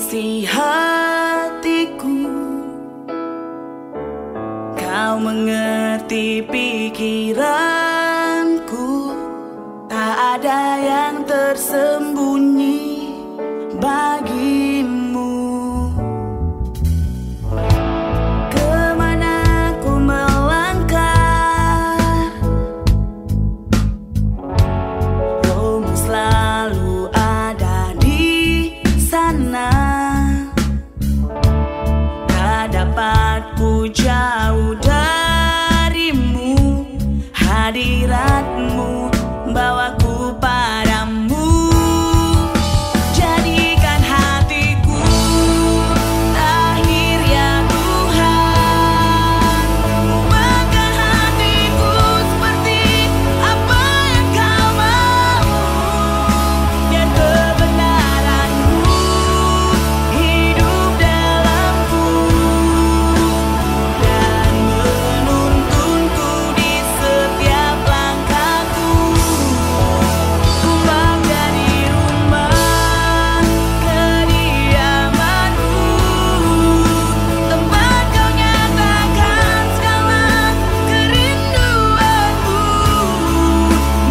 isi hatiku. Kau mengerti pikiranku, tak ada yang tersembunyi bagimu. Kemana ku melangkah, rohmu selalu ada di sana. Tak dapat ku jauh darimu, hadiratmu bawaku padamu. Jadikan hatiku lahir ya Tuhan, ubahkan hatiku seperti apa yang kau mau. Biar kebenaranmu hidup dalamku dan menuntunku di setiap langkahku. Tumpah dari rumah kediamanmu, tempat kau nyatakan segala kerinduanmu.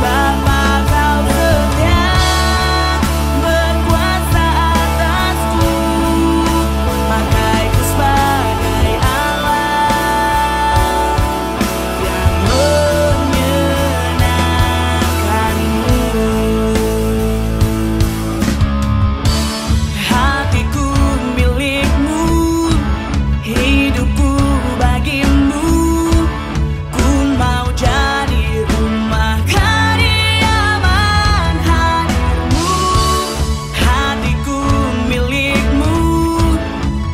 Bapa, kau setia berkuasa atasku, pakaiku sebagai Allah yang menyenangkanmu. Hatiku milikmu, hidupku bagimu. Ku mau jadi rumah kediaman hadirmu. Hatiku milikmu,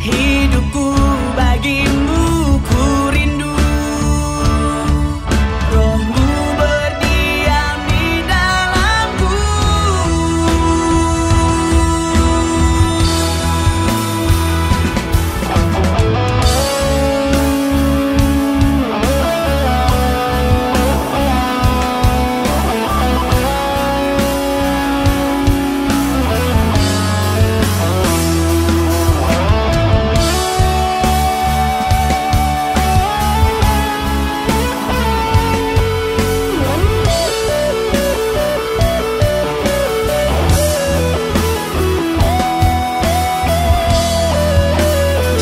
hidupku bagimu. Ku rindu rohmu berdiam di dalamku.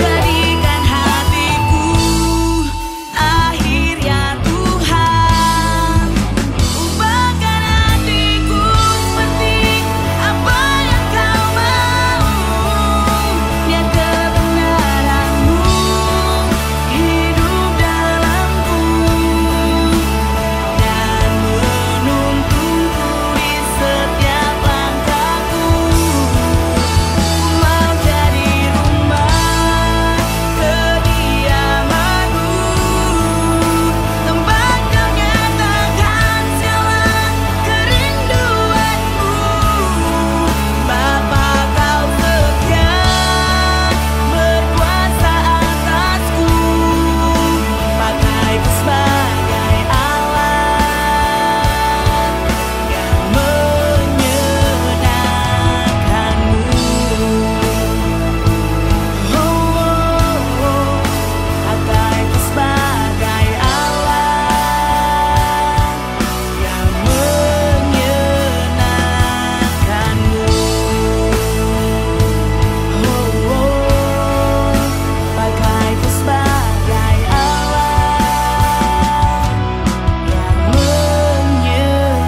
Jadikan hatiku lahir ya Tuhan, ubahkan hatiku seperti apa yang kau mau. Biar kebenaranmu hidup dalamku dan menuntunku di setiap langkahku. Ku mau jadi rumah kediamanmu, tempat kau nyatakan segala kerinduanmu. Bapa, kau setia berkuasa atasku, pakaiku sebagai Allah yang menyenangkanmu. Pakaiku sebagai Allah yang menyenangkanmu. Pakaiku sebagai Allah yang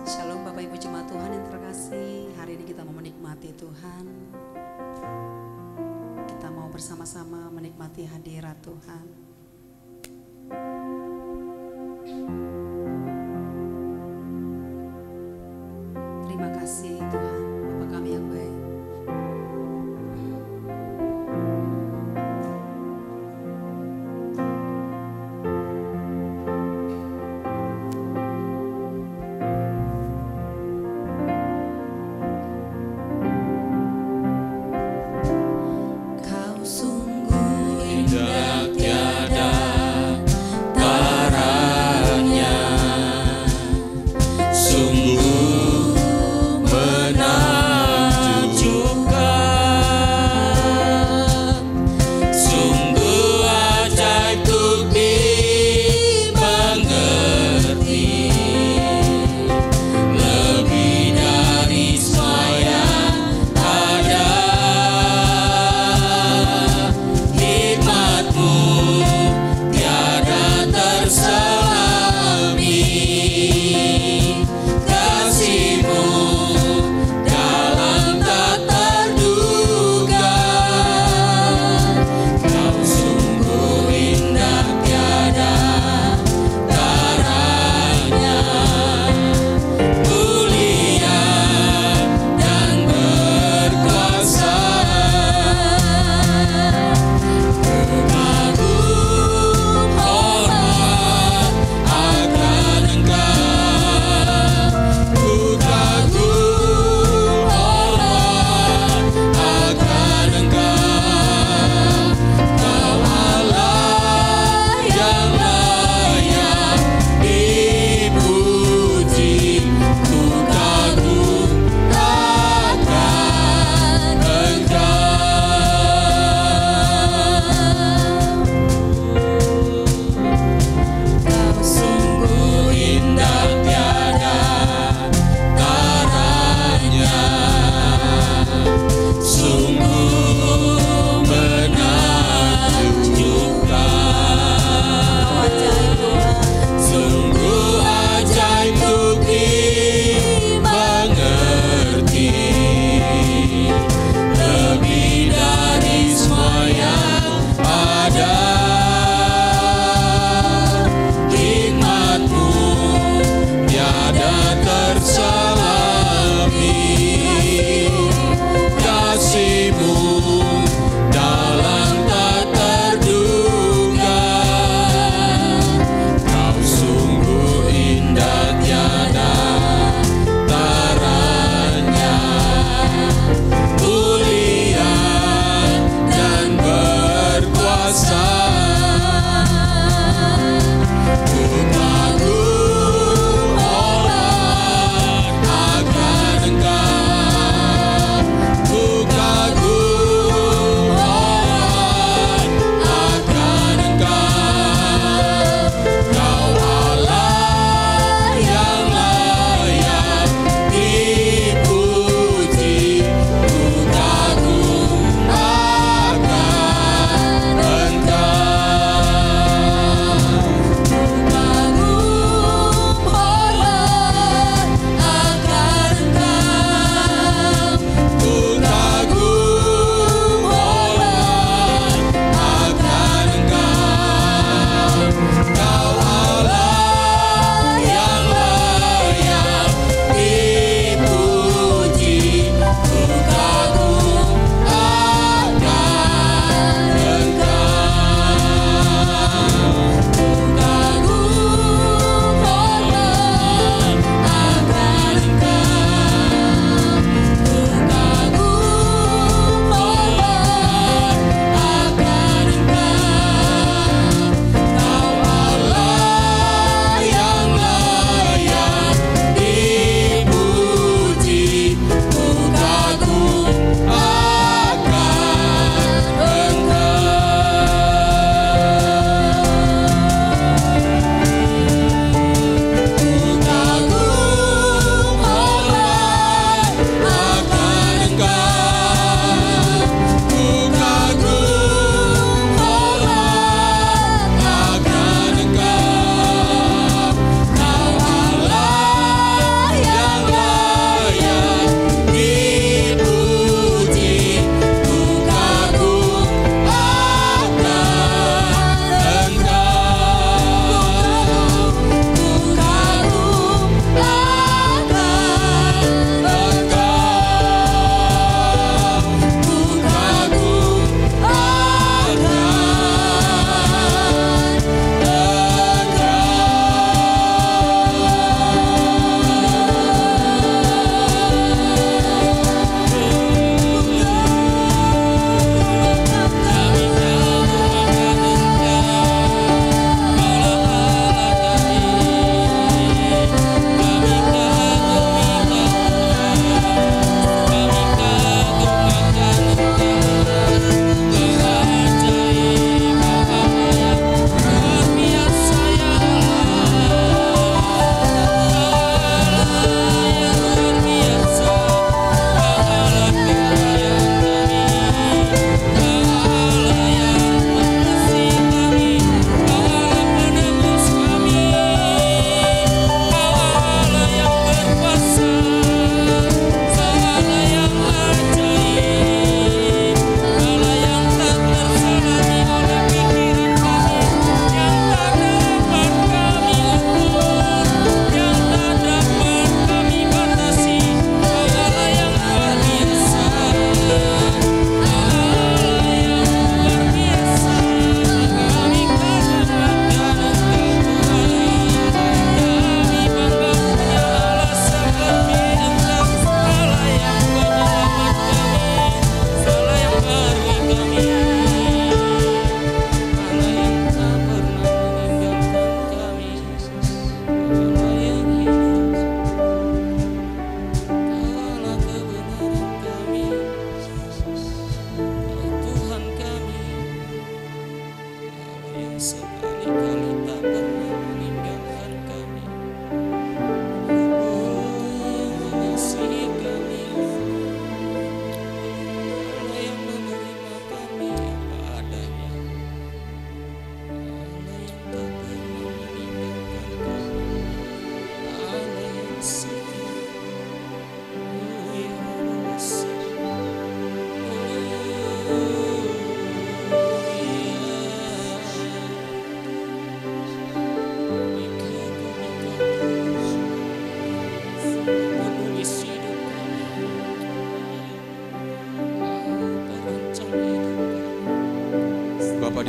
Shalom Bapak Ibu Jemaat Tuhan yang terkasih. Hari ini kita mau menikmati Tuhan. Kita mau bersama-sama menikmati hadirat Tuhan. Terima kasih Tuhan, Bapa kami yang baik.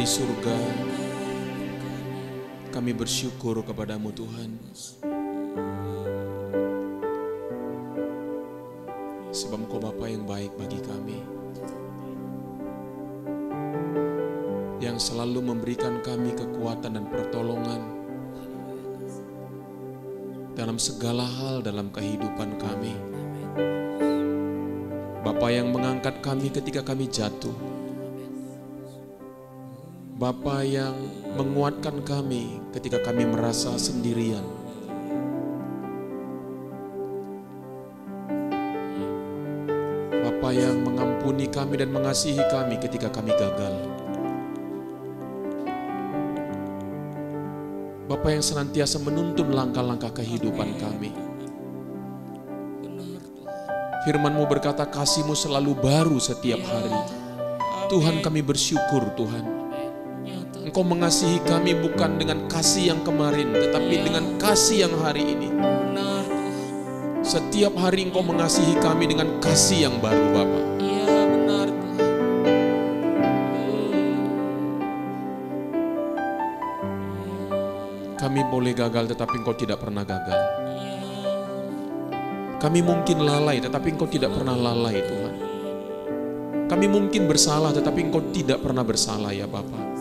di surga, kami bersyukur kepadamu Tuhan. Sebab Engkau Bapa yang baik bagi kami, yang selalu memberikan kami kekuatan dan pertolongan dalam segala hal dalam kehidupan kami. Bapa yang mengangkat kami ketika kami jatuh. Bapa yang menguatkan kami ketika kami merasa sendirian. Bapa yang mengampuni kami dan mengasihi kami ketika kami gagal. Bapa yang senantiasa menuntun langkah-langkah kehidupan kami. Firman-Mu berkata kasih-Mu selalu baru setiap hari. Tuhan, kami bersyukur Tuhan. Engkau mengasihi kami bukan dengan kasih yang kemarin, tetapi dengan kasih yang hari ini. Setiap hari Engkau mengasihi kami dengan kasih yang baru Bapa. Kami boleh gagal tetapi Engkau tidak pernah gagal. Kami mungkin lalai tetapi Engkau tidak pernah lalai Tuhan. Kami mungkin bersalah tetapi Engkau tidak pernah bersalah ya Bapa.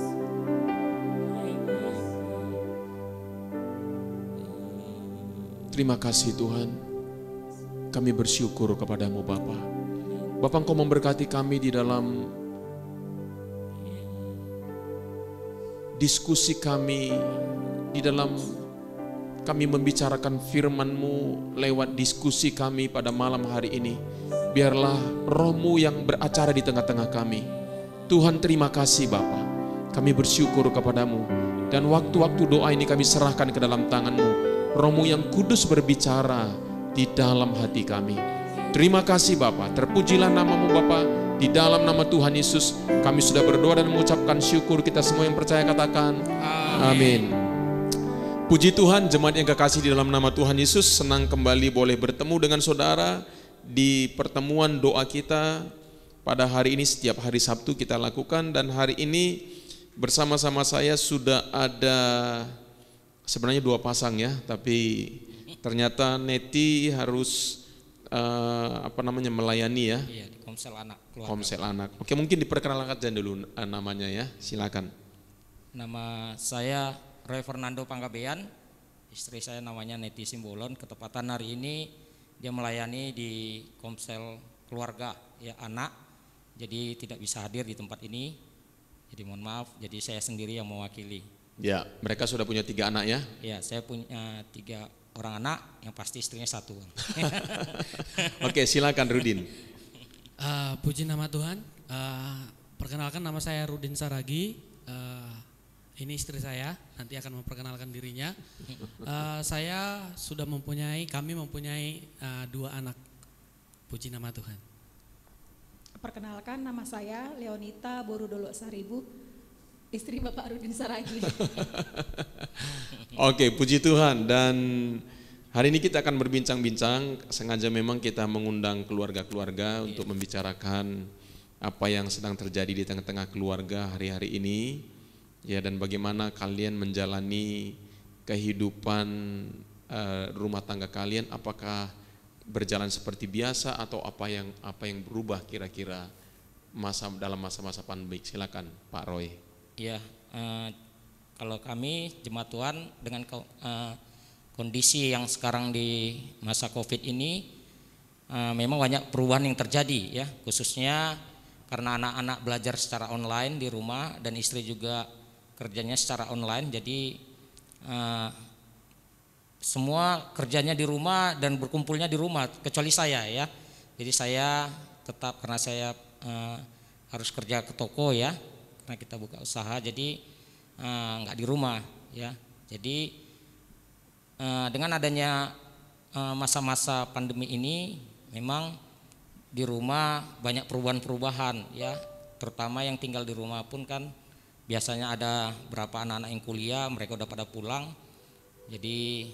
Terima kasih Tuhan. Kami bersyukur kepadamu Bapa. Bapa, Engkau memberkati kami di dalam diskusi kami, di dalam kami membicarakan firman-Mu lewat diskusi kami pada malam hari ini. Biarlah Roh-Mu yang beracara di tengah-tengah kami. Tuhan, terima kasih Bapa. Kami bersyukur kepadamu. Dan waktu-waktu doa ini kami serahkan ke dalam tangan-Mu. Roh-Mu yang kudus berbicara di dalam hati kami. Terima kasih Bapa. Terpujilah nama-Mu Bapa. Di dalam nama Tuhan Yesus kami sudah berdoa dan mengucapkan syukur. Kita semua yang percaya katakan amin. Puji Tuhan, jemaat yang kekasih di dalam nama Tuhan Yesus, senang kembali boleh bertemu dengan saudara di pertemuan doa kita pada hari ini. Setiap hari Sabtu kita lakukan, dan hari ini bersama-sama saya sudah ada sebenarnya 2 pasang ya, tapi ternyata Neti harus melayani ya. Iya, di Komsel Anak Keluarga. Komsel Anak. Oke, mungkin diperkenalkan dulu namanya ya. Silakan. Nama saya Roy Fernando Panggabean. Istri saya namanya Neti Simbolon. Ketepatan hari ini dia melayani di Komsel Keluarga ya Anak. Jadi tidak bisa hadir di tempat ini. Jadi mohon maaf. Jadi saya sendiri yang mewakili. Ya, mereka sudah punya 3 anak ya? Ya, saya punya 3 orang anak, yang pasti istrinya 1. Oke, silakan Rudin. Puji nama Tuhan. Perkenalkan, nama saya Rudin Saragi. Ini istri saya, nanti akan memperkenalkan dirinya. Kami mempunyai 2 anak. Puji nama Tuhan. Perkenalkan, nama saya Leonita Borudolo Saribu, istri Bapak Rudin Saragi. Oke, puji Tuhan. Dan hari ini kita akan berbincang-bincang. Sengaja memang kita mengundang keluarga-keluarga untuk membicarakan apa yang sedang terjadi di tengah-tengah keluarga hari-hari ini. Ya, dan bagaimana kalian menjalani kehidupan rumah tangga kalian, apakah berjalan seperti biasa atau apa yang berubah kira-kira dalam masa-masa pandemi. Silakan Pak Roy. Ya, kalau kami jemaat Tuhan dengan kondisi yang sekarang di masa Covid ini memang banyak perubahan yang terjadi ya, khususnya karena anak-anak belajar secara online di rumah dan istri juga kerjanya secara online. Jadi semua kerjanya di rumah dan berkumpulnya di rumah kecuali saya ya. Jadi saya tetap, karena saya harus kerja ke toko ya, karena kita buka usaha, jadi nggak di rumah ya. Jadi dengan adanya masa-masa pandemi ini memang di rumah banyak perubahan-perubahan ya, terutama yang tinggal di rumah pun kan biasanya ada berapa anak-anak yang kuliah, mereka udah pada pulang. Jadi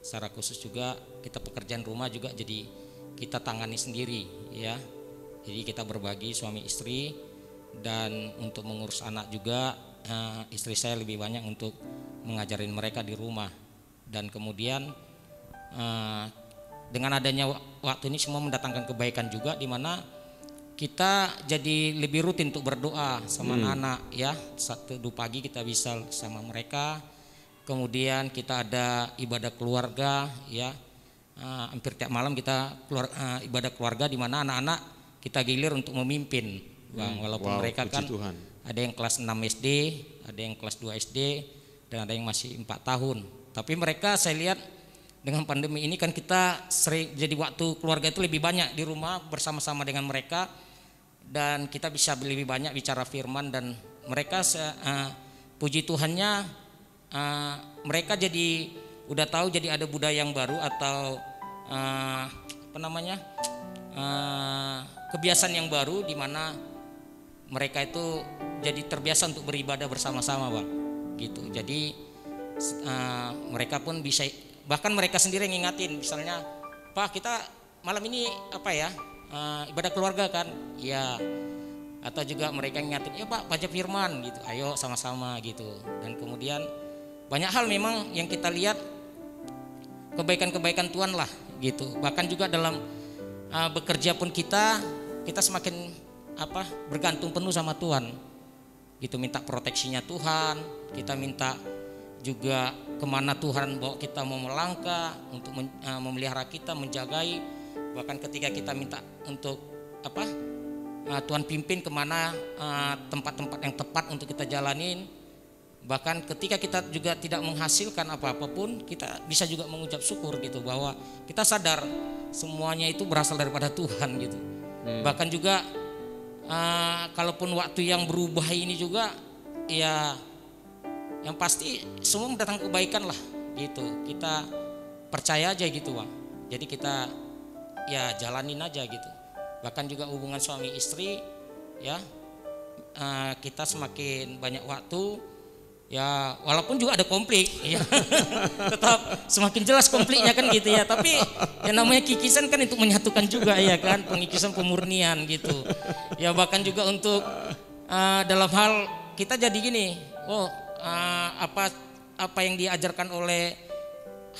secara khusus juga kita pekerjaan rumah juga jadi kita tangani sendiri ya. Jadi kita berbagi suami istri, dan untuk mengurus anak juga istri saya lebih banyak untuk mengajarin mereka di rumah. Dan kemudian dengan adanya waktu ini semua mendatangkan kebaikan juga, di mana kita jadi lebih rutin untuk berdoa sama anak-anak ya. Sabtu pagi kita bisa sama mereka. Kemudian kita ada ibadah keluarga ya. Hampir tiap malam kita ibadah keluarga, di mana anak-anak kita gilir untuk memimpin, Bang. Walaupun mereka kan Tuhan. ada yang kelas 6 SD, ada yang kelas 2 SD, dan ada yang masih 4 tahun. Tapi mereka saya lihat dengan pandemi ini kan kita sering jadi waktu keluarga itu lebih banyak di rumah bersama-sama dengan mereka, dan kita bisa lebih banyak bicara firman, dan mereka puji Tuhannya mereka jadi udah tahu, jadi ada budaya yang baru atau kebiasaan yang baru, di mana mereka itu jadi terbiasa untuk beribadah bersama-sama, Bang. Gitu. Jadi mereka pun bisa, bahkan mereka sendiri ngingatin, misalnya, Pak kita malam ini ibadah keluarga kan, ya. Atau juga mereka ngingatin, ya Pak baca firman gitu, ayo sama-sama gitu. Dan kemudian banyak hal memang yang kita lihat kebaikan-kebaikan Tuhan lah gitu. Bahkan juga dalam bekerja pun kita semakin bergantung penuh sama Tuhan gitu, minta proteksinya Tuhan, kita minta juga kemana Tuhan bawa kita mau melangkah untuk memelihara kita, menjagai. Bahkan ketika kita minta untuk Tuhan pimpin kemana tempat-tempat yang tepat untuk kita jalanin. Bahkan ketika kita juga tidak menghasilkan apa-apa pun, kita bisa juga mengucap syukur gitu, bahwa kita sadar semuanya itu berasal daripada Tuhan gitu. Bahkan juga kalaupun waktu yang berubah ini juga, ya yang pasti semua mendatangkan kebaikan lah gitu. Kita percaya aja gitu, Bang. Jadi kita ya jalanin aja gitu. Bahkan juga hubungan suami istri ya, kita semakin banyak waktu ya, walaupun juga ada konflik ya. Tetap semakin jelas konfliknya kan gitu ya. Tapi yang namanya kikisan kan untuk menyatukan juga ya kan, pengikisan pemurnian gitu ya. Bahkan juga untuk dalam hal kita jadi gini, apa yang diajarkan oleh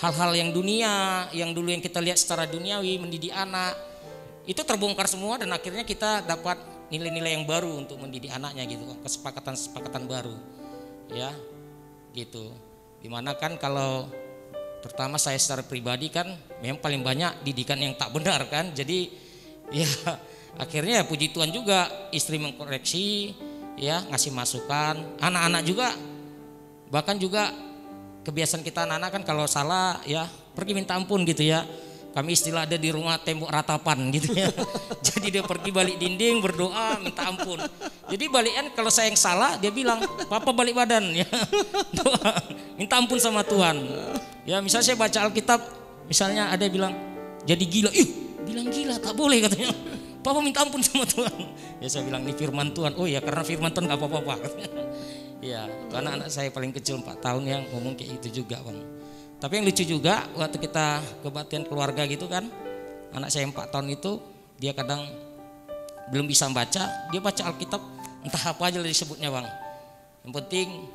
hal-hal yang dunia, yang dulu yang kita lihat secara duniawi, mendidik anak, itu terbongkar semua, dan akhirnya kita dapat nilai-nilai yang baru untuk mendidik anaknya gitu, kesepakatan baru ya gitu. Dimana kan kalau terutama saya secara pribadi kan memang paling banyak didikan yang tak benar kan. Jadi ya akhirnya ya puji Tuhan juga istri mengkoreksi ya, ngasih masukan, anak-anak juga. Bahkan juga kebiasaan kita anak-anak kan kalau salah ya pergi minta ampun gitu ya. Kami istilah ada di rumah tembok ratapan gitu ya. Jadi dia pergi balik dinding berdoa minta ampun. Jadi balikan kalau saya yang salah dia bilang, "Papa balik badan ya." Doa minta ampun sama Tuhan. Ya misalnya saya baca Alkitab, misalnya ada yang bilang jadi gila. Bilang gila tak boleh katanya. Papa minta ampun sama Tuhan. Ya saya bilang ini firman Tuhan. Oh ya karena firman Tuhan enggak apa-apa katanya. Ya, karena anak saya paling kecil 4 tahun yang ngomong kayak gitu juga, Bang. Tapi yang lucu juga waktu kita kebaktian keluarga gitu kan, anak saya 4 tahun itu dia kadang belum bisa baca, dia baca Alkitab entah apa aja disebutnya, Bang. Yang penting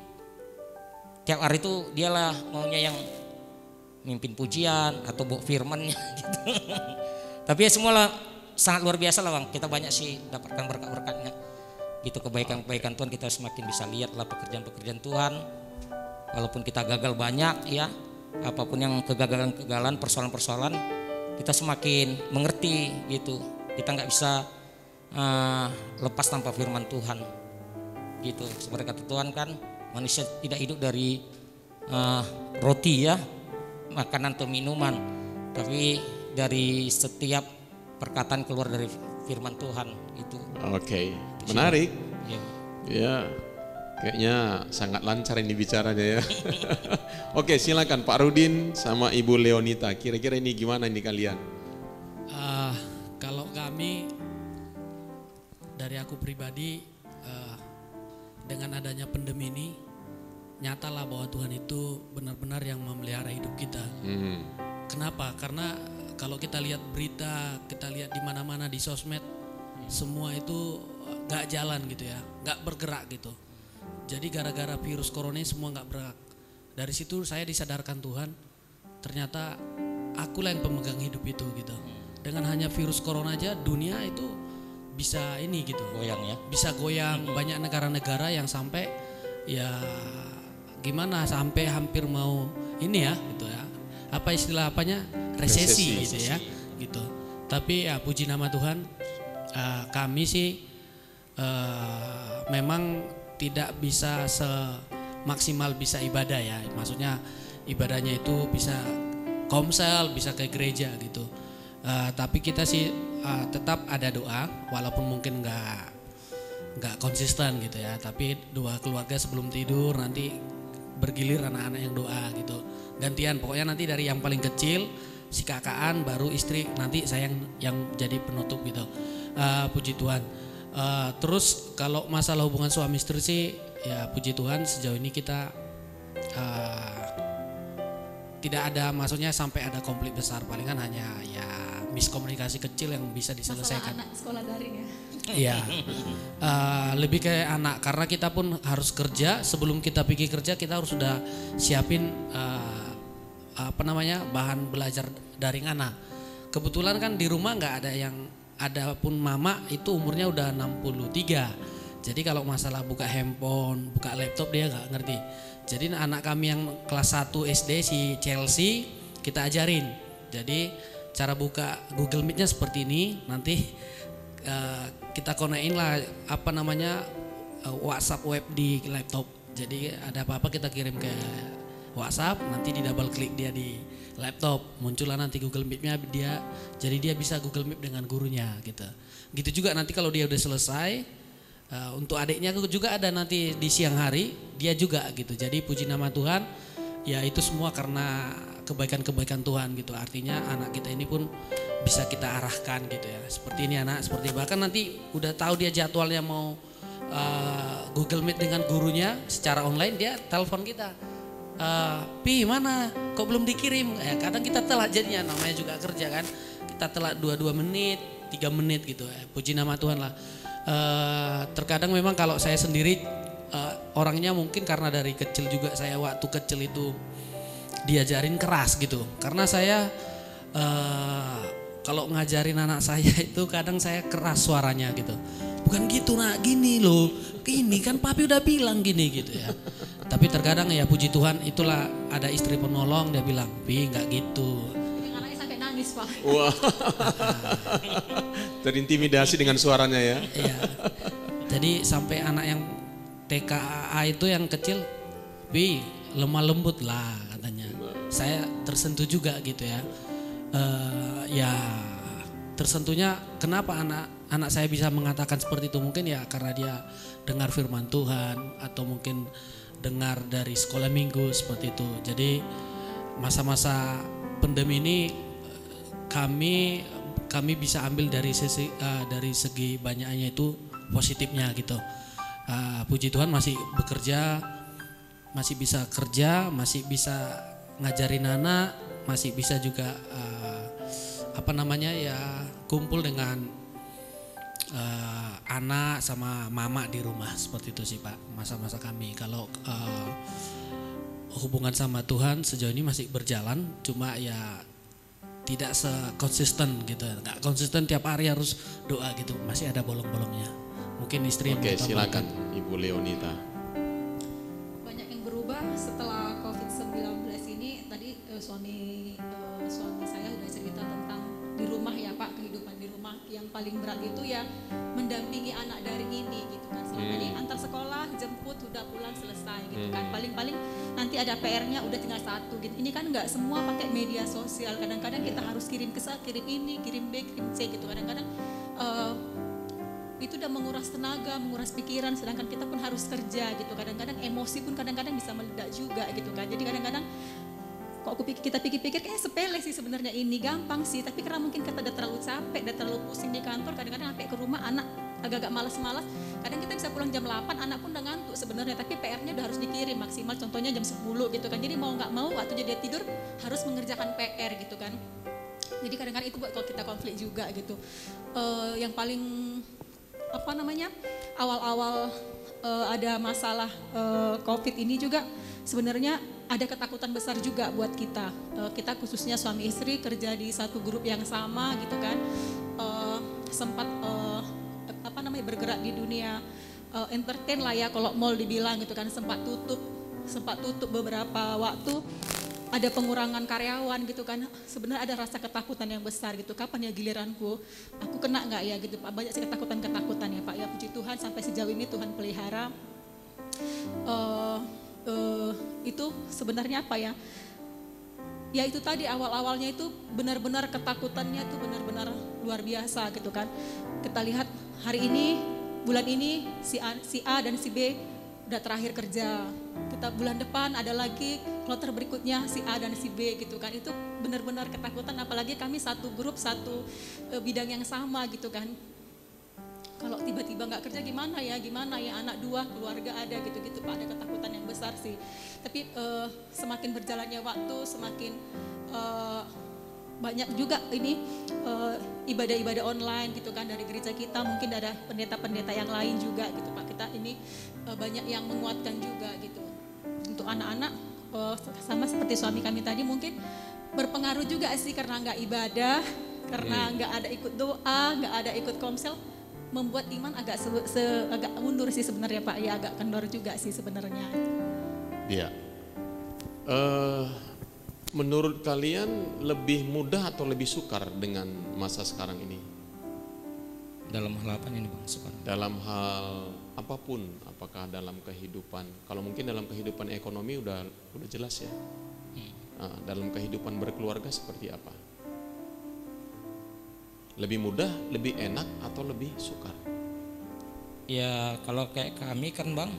tiap hari itu dialah maunya yang mimpin pujian atau bawa firmannya gitu. Tapi ya semualah sangat luar biasa lah, Bang. Kita banyak sih dapatkan berkat-berkatnya. Gitu, kebaikan-kebaikan Tuhan kita semakin bisa lihat lah pekerjaan-pekerjaan Tuhan. Walaupun kita gagal banyak ya, apapun yang kegagalan-kegagalan, persoalan-persoalan, kita semakin mengerti gitu. Kita nggak bisa lepas tanpa firman Tuhan gitu. Seperti kata Tuhan kan, manusia tidak hidup dari roti ya, makanan atau minuman, tapi dari setiap perkataan keluar dari firman Tuhan itu. Oke, menarik. Ya. Ya, kayaknya sangat lancar ini bicaranya ya. Oke, silakan Pak Rudin sama Ibu Leonita. Kira-kira ini gimana ini kalian? Kalau kami, dari aku pribadi, dengan adanya pandemi ini, nyatalah bahwa Tuhan itu benar-benar yang memelihara hidup kita. Kenapa? Karena kalau kita lihat berita, kita lihat di mana-mana di sosmed, semua itu gak jalan gitu ya, gak bergerak gitu. Jadi gara-gara virus corona ini semua nggak bergerak. Dari situ saya disadarkan Tuhan, ternyata akulah yang pemegang hidup itu gitu. Dengan hanya virus corona aja dunia itu bisa ini gitu. Goyang ya. Bisa goyang, banyak negara-negara yang sampai ya gimana sampai hampir mau ini ya gitu ya. Apa istilah apanya? Resesi gitu ya. Gitu. Tapi ya puji nama Tuhan, kami sih memang tidak bisa semaksimal bisa ibadah ya. Maksudnya ibadahnya itu bisa komsel, bisa ke gereja gitu. Tapi kita sih tetap ada doa, walaupun mungkin nggak konsisten gitu ya. Tapi doa keluarga sebelum tidur, nanti bergilir anak-anak yang doa gitu. Gantian, pokoknya nanti dari yang paling kecil si kakaan, baru istri, nanti saya yang jadi penutup gitu. Puji Tuhan. Terus kalau masalah hubungan suami istri sih ya puji Tuhan sejauh ini kita tidak ada, maksudnya sampai ada konflik besar, palingan hanya ya miskomunikasi kecil yang bisa diselesaikan. Masalah anak sekolah daring ya. Iya, lebih ke anak karena kita pun harus kerja. Sebelum kita pergi kerja kita harus sudah siapin bahan belajar daring anak. Kebetulan kan di rumah nggak ada yang, ada pun mama itu umurnya udah 63. Jadi kalau masalah buka handphone, buka laptop dia nggak ngerti. Jadi anak kami yang kelas 1 SD si Chelsea kita ajarin. Jadi cara buka Google Meet-nya seperti ini. Nanti kita konekin lah WhatsApp web di laptop. Jadi ada apa-apa kita kirim ke WhatsApp, nanti di double klik dia di laptop, muncullah nanti Google Meet-nya dia. Jadi dia bisa Google Meet dengan gurunya gitu. Gitu juga nanti kalau dia udah selesai, untuk adiknya juga ada nanti di siang hari dia juga gitu. Jadi puji nama Tuhan, ya itu semua karena kebaikan-kebaikan Tuhan gitu. Artinya anak kita ini pun bisa kita arahkan gitu ya. Seperti ini anak, seperti bahkan nanti udah tahu dia jadwalnya mau Google Meet dengan gurunya secara online, dia telepon kita. Pi mana? Kok belum dikirim? Kadang kita telat jadinya, namanya juga kerja kan. Kita telat 2 menit, 3 menit gitu. Puji nama Tuhan lah. Terkadang memang kalau saya sendiri orangnya mungkin karena dari kecil juga saya waktu kecil itu diajarin keras gitu. Karena saya kalau ngajarin anak saya itu kadang saya keras suaranya gitu. Bukan gitu nak, gini loh. Ini kan papi udah bilang gini gitu ya. Tapi terkadang ya puji Tuhan itulah ada istri penolong, dia bilang, Pi nggak gitu. Yang anaknya sampai nangis Pak. Wah. Terintimidasi dengan suaranya ya. Iya. Jadi sampai anak yang TKA itu yang kecil, Pi lemah lembut lah katanya. Saya tersentuh juga gitu ya. Ya tersentuhnya kenapa anak saya bisa mengatakan seperti itu, mungkin ya karena dia dengar firman Tuhan atau mungkin dengar dari sekolah minggu seperti itu. Jadi masa-masa pandemi ini kami bisa ambil dari segi banyaknya itu positifnya gitu. Puji Tuhan masih bekerja, masih bisa kerja, masih bisa ngajarin anak, masih bisa juga kumpul dengan anak sama mama di rumah, seperti itu sih Pak masa-masa kami. Kalau hubungan sama Tuhan sejauh ini masih berjalan, cuma ya tidak sekonsisten gitu, nggak konsisten tiap hari harus doa gitu, masih ada bolong-bolongnya. Mungkin istri yang Oke, mau silakan tambahkan. Ibu Leonita. Banyak yang berubah setelah COVID-19 ini. Tadi suami saya sudah cerita tentang di rumah ya Pak, kehidupan di rumah yang paling berat itu ya mendampingi anak daring ini gitu kan. Selama ini antar sekolah, jemput, udah pulang selesai gitu kan. Paling-paling nanti ada PR-nya udah tinggal 1 gitu. Ini kan nggak semua pakai media sosial. Kadang-kadang kita harus kirim ke sana, kirim ini, kirim B, kirim C gitu. Kadang-kadang itu udah menguras tenaga, menguras pikiran, sedangkan kita pun harus kerja gitu. Kadang-kadang emosi pun kadang-kadang bisa meledak juga gitu kan. Jadi kadang-kadang kok kita pikir-pikir kayaknya sepele sih sebenarnya, ini gampang sih, tapi karena mungkin kita udah terlalu capek, udah terlalu pusing di kantor, kadang-kadang sampai ke rumah anak agak-agak malas-malas. Kadang kita bisa pulang jam 8, anak pun udah ngantuk sebenarnya, tapi PR-nya udah harus dikirim maksimal, contohnya jam 10 gitu kan. Jadi mau nggak mau waktu dia tidur harus mengerjakan PR gitu kan. Jadi kadang-kadang itu buat kalau kita konflik juga gitu. Yang paling awal-awal ada masalah COVID ini juga sebenarnya ada ketakutan besar juga buat kita. Kita khususnya suami istri kerja di satu grup yang sama gitu kan, sempat bergerak di dunia entertain lah ya kalau mall dibilang gitu kan, sempat tutup beberapa waktu. Ada pengurangan karyawan gitu kan, sebenarnya ada rasa ketakutan yang besar gitu, kapan ya giliranku, aku kena nggak ya gitu Pak, banyak sih ketakutan ya Pak ya. Puji Tuhan sampai sejauh ini Tuhan pelihara. Itu sebenarnya apa ya, ya itu tadi awalnya itu benar-benar ketakutannya itu benar-benar luar biasa gitu kan. Kita lihat hari ini, bulan ini si A dan si B udah terakhir kerja, kita bulan depan ada lagi kloter berikutnya si A dan si B gitu kan. Itu benar-benar ketakutan, apalagi kami satu grup, satu bidang yang sama gitu kan. Kalau tiba-tiba nggak kerja gimana ya, anak 2, keluarga ada gitu-gitu Pak, ada ketakutan yang besar sih. Tapi semakin berjalannya waktu, semakin banyak juga ini ibadah-ibadah online gitu kan dari gereja kita, mungkin ada pendeta-pendeta yang lain juga gitu Pak. Kita ini banyak yang menguatkan juga gitu. Untuk anak-anak sama seperti suami kami tadi mungkin berpengaruh juga sih, karena nggak ibadah, karena nggak ada ikut doa, nggak ada ikut komsel, membuat iman agak agak mundur sih sebenarnya Pak, ya agak kendor juga sih sebenarnya. Iya. Menurut kalian lebih mudah atau lebih sukar dengan masa sekarang ini? Dalam hal apa ini Bang sekarang? Dalam hal apapun, apakah dalam kehidupan, kalau mungkin dalam kehidupan ekonomi udah jelas ya. Nah, dalam kehidupan berkeluarga seperti apa? Lebih mudah, lebih enak, atau lebih sukar? Ya kalau kayak kami kan Bang,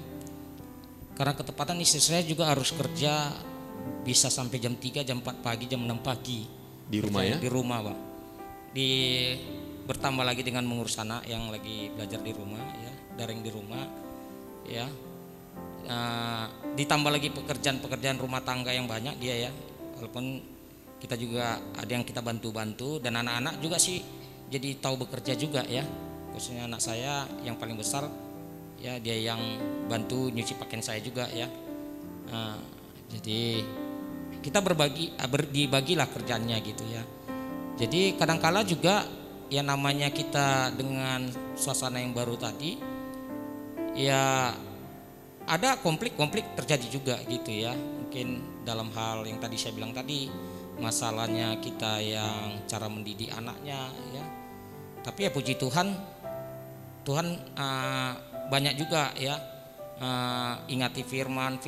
karena ketepatan istri saya juga harus kerja bisa sampai jam 3, jam 4 pagi, jam 6 pagi. Di rumah ya? Di rumah Bang. Bertambah lagi dengan mengurus anak yang lagi belajar di rumah ya, daring di rumah ya. Ditambah lagi pekerjaan rumah tangga yang banyak dia ya. Walaupun kita juga ada yang kita bantu-bantu, dan anak-anak juga sih jadi tahu bekerja juga ya. Khususnya anak saya yang paling besar ya, dia yang bantu nyuci pakaian saya juga ya. Jadi kita dibagilah kerjaannya gitu ya. Jadi kadangkala juga ya namanya kita dengan suasana yang baru tadi ya ada konflik terjadi juga gitu ya. Mungkin dalam hal yang tadi saya bilang tadi, masalahnya kita yang cara mendidik anaknya ya. Tapi ya puji Tuhan banyak juga ya ingati firman,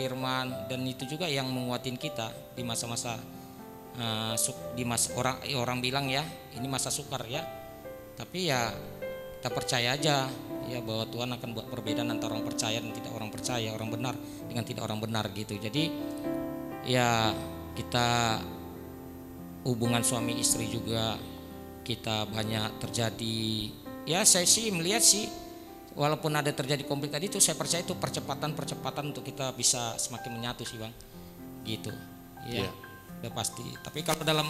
dan itu juga yang menguatin kita di masa-masa orang bilang ya ini masa sukar ya. Tapi ya kita percaya aja ya bahwa Tuhan akan buat perbedaan antara orang percaya dan tidak orang percaya, orang benar dengan tidak orang benar gitu. Jadi ya kita hubungan suami istri juga kita banyak terjadi ya. Saya sih melihat sih walaupun ada terjadi konflik tadi itu, saya percaya itu percepatan untuk kita bisa semakin menyatu sih Bang gitu ya. Udah pasti. Tapi kalau dalam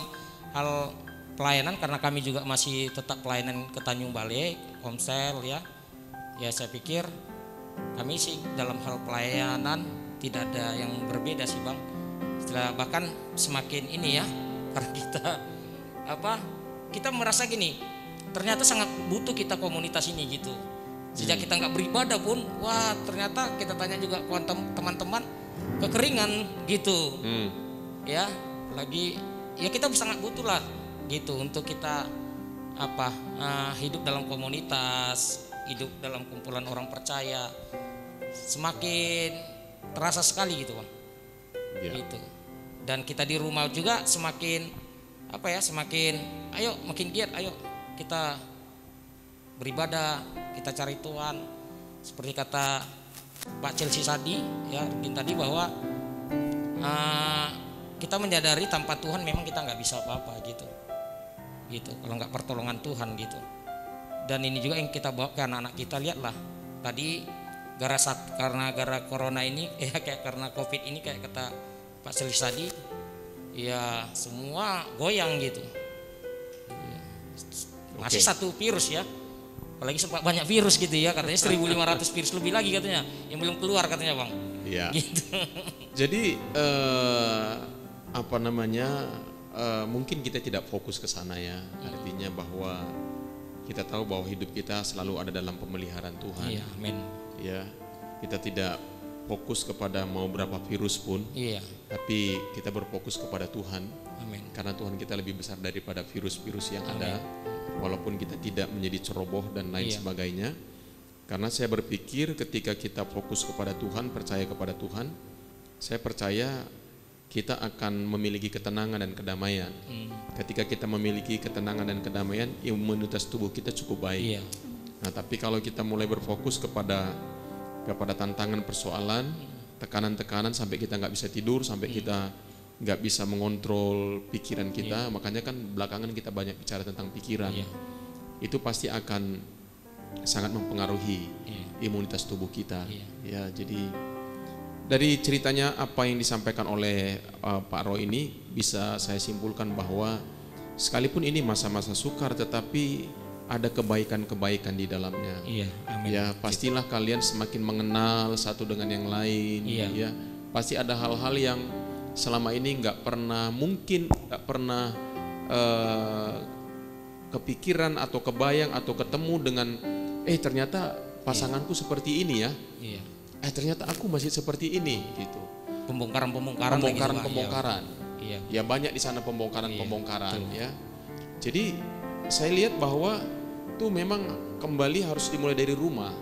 hal pelayanan, karena kami juga masih tetap pelayanan ke Tanjung Balai, komsel ya, saya pikir kami sih dalam hal pelayanan tidak ada yang berbeda sih Bang. Bahkan semakin ini ya, karena kita merasa gini, ternyata sangat butuh kita komunitas ini gitu. Sejak kita nggak beribadah pun, wah ternyata kita tanya juga teman-teman kekeringan gitu, ya lagi ya kita sangat butuh lah gitu untuk kita hidup dalam komunitas, hidup dalam kumpulan orang percaya, semakin terasa sekali gitu Bang, gitu. Dan kita di rumah juga semakin makin giat, ayo kita beribadah, kita cari Tuhan. Seperti kata Pak Chelsea tadi ya, tadi bahwa kita menyadari tanpa Tuhan memang kita nggak bisa apa-apa gitu kalau nggak pertolongan Tuhan gitu. Dan ini juga yang kita bawa ke anak-anak kita. Lihatlah tadi karena corona ini kayak karena COVID ini, kayak kata Pak Chelsea tadi ya, semua goyang gitu. Masih satu virus ya, Apalagi sempat banyak virus gitu ya, katanya 1.500 virus lebih lagi katanya yang belum keluar katanya Bang. Iya. Gitu. Jadi mungkin kita tidak fokus ke sana ya. Artinya bahwa kita tahu bahwa hidup kita selalu ada dalam pemeliharaan Tuhan. Iya, amin. Ya, kita tidak fokus kepada mau berapa virus pun, Iya, tapi kita berfokus kepada Tuhan. amin. Karena Tuhan kita lebih besar daripada virus-virus yang ada, walaupun kita tidak menjadi ceroboh dan lain Iya. sebagainya. Karena saya berpikir ketika kita fokus kepada Tuhan, percaya kepada Tuhan, saya percaya kita akan memiliki ketenangan dan kedamaian. Ketika kita memiliki ketenangan dan kedamaian, imunitas tubuh kita cukup baik. Iya, Nah, tapi kalau kita mulai berfokus kepada tantangan persoalan, tekanan-tekanan sampai kita nggak bisa tidur, sampai kita nggak bisa mengontrol pikiran kita, makanya kan belakangan kita banyak bicara tentang pikiran. Iya. Itu pasti akan sangat mempengaruhi Iya. imunitas tubuh kita. Iya. Ya, jadi dari ceritanya apa yang disampaikan oleh Pak Roy ini bisa saya simpulkan bahwa sekalipun ini masa-masa sukar, tetapi ada kebaikan-kebaikan di dalamnya. Iya, amin. Ya, pastilah kalian semakin mengenal satu dengan yang lain. Iya. Ya, pasti ada hal-hal yang selama ini nggak pernah kepikiran atau kebayang atau ketemu dengan ternyata pasanganku seperti ini ya. Iya. Ternyata aku masih seperti ini gitu. Pembongkaran lagi, Pak. Pembongkaran. Iya. Ya banyak di sana pembongkaran betul. ya. Jadi saya lihat bahwa itu memang kembali harus dimulai dari rumah.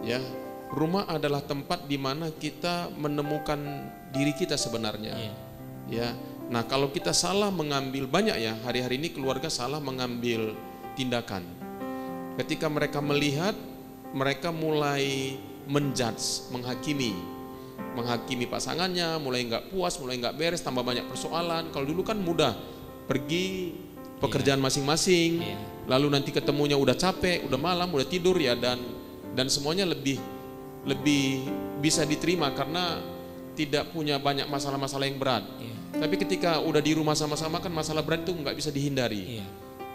Ya, rumah adalah tempat di mana kita menemukan diri kita sebenarnya. Iya. Ya. Nah, kalau kita salah mengambil, banyak ya hari-hari ini keluarga salah mengambil tindakan. Ketika mereka melihat, mereka mulai menjudge, menghakimi pasangannya, mulai nggak puas, mulai nggak beres, tambah banyak persoalan. Kalau dulu kan mudah, pergi pekerjaan masing-masing, Iya. lalu nanti ketemunya udah capek, udah malam, udah tidur ya, dan semuanya lebih bisa diterima karena tidak punya banyak masalah-masalah yang berat. Iya. Tapi ketika udah di rumah sama-sama kan masalah berat itu nggak bisa dihindari. Iya.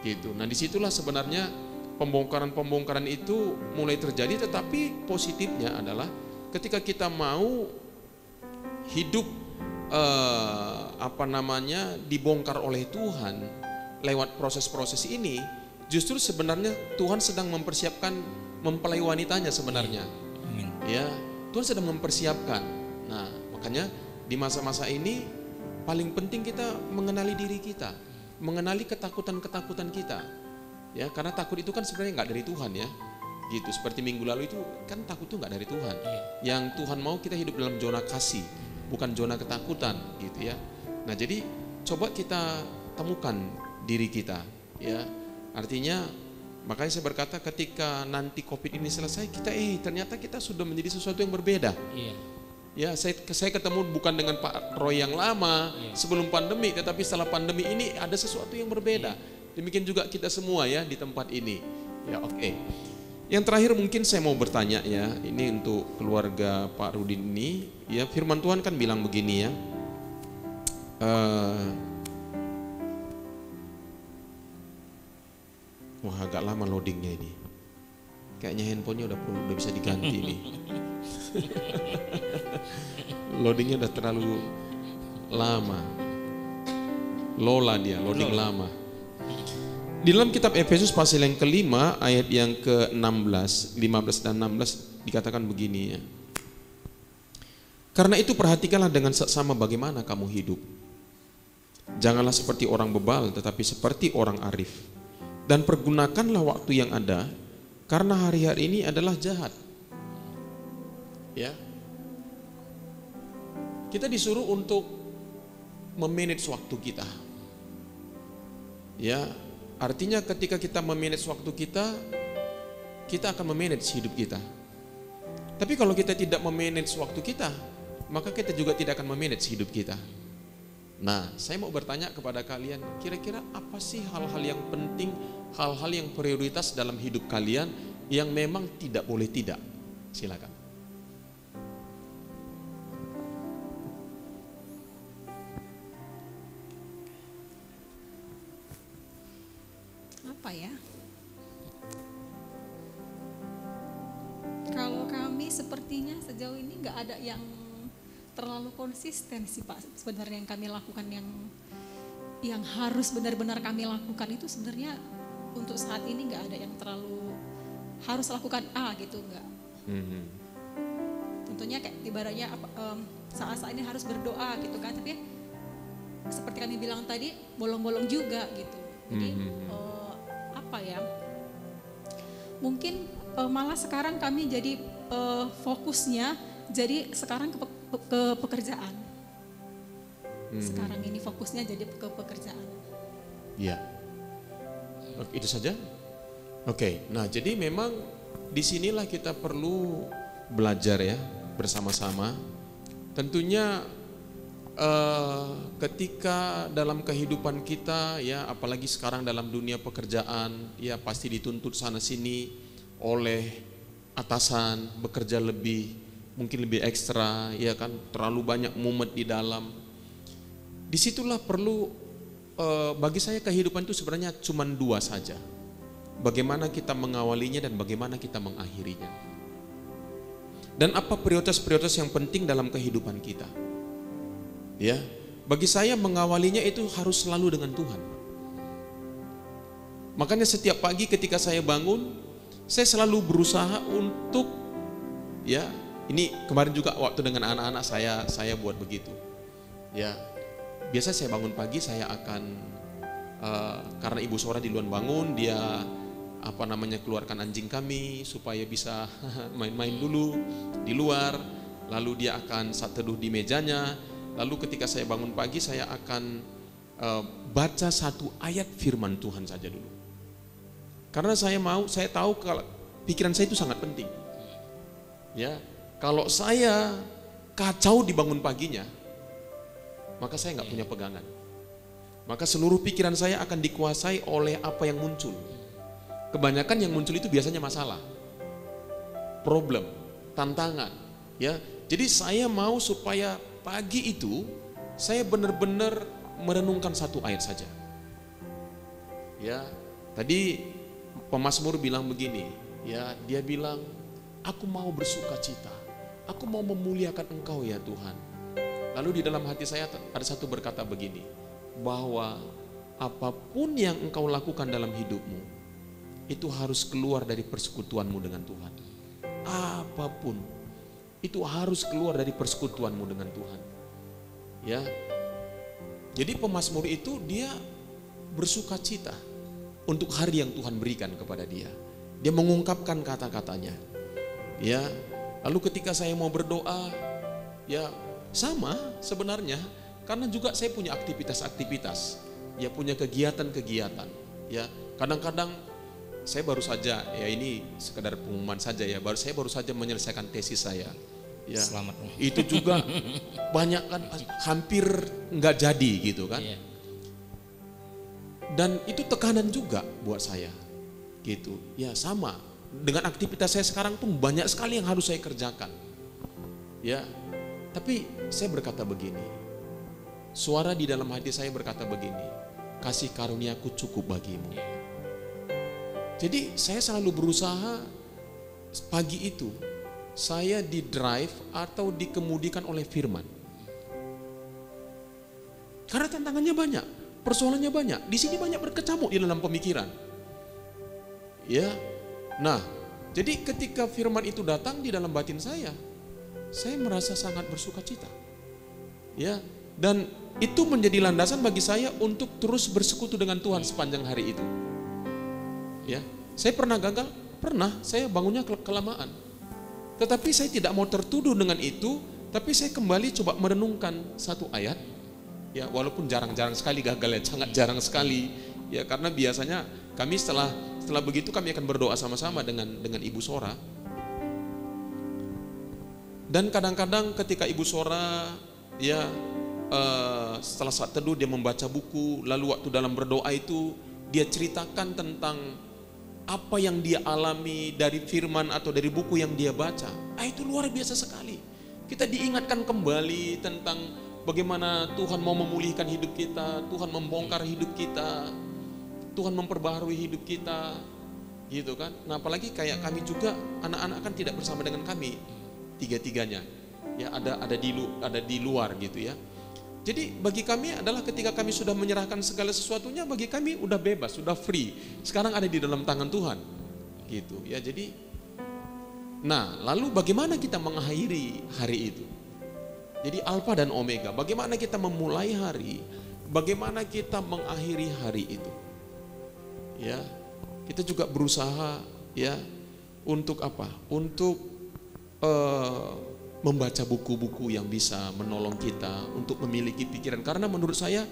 Gitu. Nah, disitulah sebenarnya pembongkaran itu mulai terjadi, tetapi positifnya adalah ketika kita mau hidup dibongkar oleh Tuhan lewat proses-proses ini, justru sebenarnya Tuhan sedang mempersiapkan mempelai wanitanya sebenarnya. Amin. Ya, Tuhan sedang mempersiapkan. Nah, makanya di masa-masa ini paling penting kita mengenali diri kita, mengenali ketakutan-ketakutan kita. Ya, karena takut itu kan sebenarnya nggak dari Tuhan ya. Gitu, seperti minggu lalu itu kan takut itu nggak dari Tuhan. Yang Tuhan mau kita hidup dalam zona kasih, bukan zona ketakutan gitu ya. Nah, jadi coba kita temukan diri kita ya. Artinya makanya saya berkata ketika nanti Covid ini selesai, kita ternyata kita sudah menjadi sesuatu yang berbeda. Iya. Ya, saya ketemu bukan dengan Pak Roy yang lama sebelum pandemi, tetapi setelah pandemi ini ada sesuatu yang berbeda. Demikian juga kita semua ya di tempat ini. Ya, oke. Yang terakhir mungkin saya mau bertanya ya, ini untuk keluarga Pak Rudin ini, ya firman Tuhan kan bilang begini ya. Wah, agak lama loadingnya ini. Kayaknya handphonenya udah bisa diganti nih. Loadingnya udah terlalu lama. Lola dia, loading lama. Di dalam kitab Efesus pasal yang kelima ayat yang ke-16, 15 dan 16 dikatakan begini ya. Karena itu perhatikanlah dengan seksama bagaimana kamu hidup. Janganlah seperti orang bebal tetapi seperti orang arif. Dan pergunakanlah waktu yang ada karena hari-hari ini adalah jahat. Ya. Kita disuruh untuk memanage waktu kita. Ya, artinya ketika kita memanage waktu kita, kita akan memanage hidup kita. Tapi kalau kita tidak memanage waktu kita, maka kita juga tidak akan memanage hidup kita. Nah, saya mau bertanya kepada kalian, kira-kira apa sih hal-hal yang penting, hal-hal yang prioritas dalam hidup kalian yang memang tidak boleh tidak? Silakan. Apa ya? kami sepertinya sejauh ini nggak ada yang terlalu konsisten sih Pak. Sebenarnya yang kami lakukan yang harus benar-benar kami lakukan itu sebenarnya untuk saat ini nggak ada yang terlalu harus lakukan gitu, nggak. Tentunya kayak ibaratnya saat-saat ini harus berdoa gitu kan, tapi seperti kami bilang tadi bolong-bolong juga gitu. Jadi apa ya? Mungkin malah sekarang kami jadi fokusnya jadi sekarang ke pekerjaan. Sekarang ini fokusnya jadi ke pekerjaan. Iya. Itu saja? Oke. Nah, jadi memang disinilah kita perlu belajar ya bersama-sama. Tentunya ketika dalam kehidupan kita ya, apalagi sekarang dalam dunia pekerjaan ya, pasti dituntut sana sini oleh atasan, bekerja mungkin lebih ekstra ya kan, terlalu banyak mumet di dalam. Disitulah perlu bagi saya kehidupan itu sebenarnya cuma dua saja. Bagaimana kita mengawalinya dan bagaimana kita mengakhirinya. Dan apa prioritas-prioritas yang penting dalam kehidupan kita. Ya, bagi saya mengawalinya itu harus selalu dengan Tuhan. Makanya setiap pagi ketika saya bangun, saya selalu berusaha untuk ya, ini kemarin juga waktu dengan anak-anak saya buat begitu. Ya, biasa saya bangun pagi saya akan karena Ibu Sora duluan bangun, dia keluarkan anjing kami supaya bisa main-main dulu di luar, lalu dia akan saat teduh di mejanya. Lalu ketika saya bangun pagi saya akan baca satu ayat firman Tuhan saja dulu. Karena saya tahu kalau pikiran saya itu sangat penting. Ya, kalau saya kacau di bangun paginya, maka saya nggak punya pegangan. Maka seluruh pikiran saya akan dikuasai oleh apa yang muncul. Kebanyakan yang muncul itu biasanya masalah, problem, tantangan. Ya, jadi saya mau supaya pagi itu saya benar-benar merenungkan satu ayat saja. Ya, tadi pemazmur bilang begini, ya dia bilang, aku mau bersukacita, aku mau memuliakan Engkau ya Tuhan. Lalu di dalam hati saya ada satu berkata begini, bahwa apapun yang Engkau lakukan dalam hidupmu, itu harus keluar dari persekutuanmu dengan Tuhan. Apapun itu harus keluar dari persekutuanmu dengan Tuhan. Ya. Jadi pemazmur itu dia bersukacita untuk hari yang Tuhan berikan kepada dia. Dia mengungkapkan kata-katanya. Ya. Lalu ketika saya mau berdoa, ya sama sebenarnya, karena juga saya punya aktivitas-aktivitas, ya punya kegiatan-kegiatan. Ya, kadang-kadang saya baru saja, ya ini sekedar pengumuman saja ya, saya baru saja menyelesaikan tesis saya. Ya, Selamat. itu juga banyak kan, hampir nggak jadi gitu kan. Iya. Dan itu tekanan juga buat saya, gitu. Ya sama, dengan aktivitas saya sekarang pun banyak sekali yang harus saya kerjakan. Ya, tapi saya berkata begini, suara di dalam hati saya berkata begini, kasih karuniaku cukup bagimu. Jadi saya selalu berusaha pagi itu saya di drive atau dikemudikan oleh firman. Karena tantangannya banyak, persoalannya banyak. Di sini banyak berkecamuk di dalam pemikiran. Ya. Nah, jadi ketika firman itu datang di dalam batin saya merasa sangat bersukacita. Ya, dan itu menjadi landasan bagi saya untuk terus bersekutu dengan Tuhan sepanjang hari itu. Ya, saya pernah gagal, saya bangunnya kelamaan. Tetapi saya tidak mau tertuduh dengan itu, tapi saya kembali coba merenungkan satu ayat. Ya, walaupun jarang-jarang sekali gagal ya, sangat jarang sekali. Ya, karena biasanya kami setelah begitu kami akan berdoa sama-sama dengan Ibu Sora. Dan kadang-kadang ketika Ibu Sora ya setelah saat teduh dia membaca buku, lalu waktu dalam berdoa itu dia ceritakan tentang apa yang dia alami dari firman atau dari buku yang dia baca. Itu luar biasa sekali. Kita diingatkan kembali tentang bagaimana Tuhan mau memulihkan hidup kita, Tuhan membongkar hidup kita, Tuhan memperbaharui hidup kita. gitu kan. Nah apalagi kayak kami juga, anak-anak kan tidak bersama dengan kami tiga-tiganya, ya ada di luar gitu ya. Jadi bagi kami adalah ketika kami sudah menyerahkan segala sesuatunya, bagi kami udah bebas, sudah free. Sekarang ada di dalam tangan Tuhan, gitu ya. Jadi, nah lalu bagaimana kita mengakhiri hari itu? Jadi Alfa dan Omega, bagaimana kita memulai hari, bagaimana kita mengakhiri hari itu? Ya, kita juga berusaha ya untuk apa? Untuk membaca buku-buku yang bisa menolong kita untuk memiliki pikiran. Karena menurut saya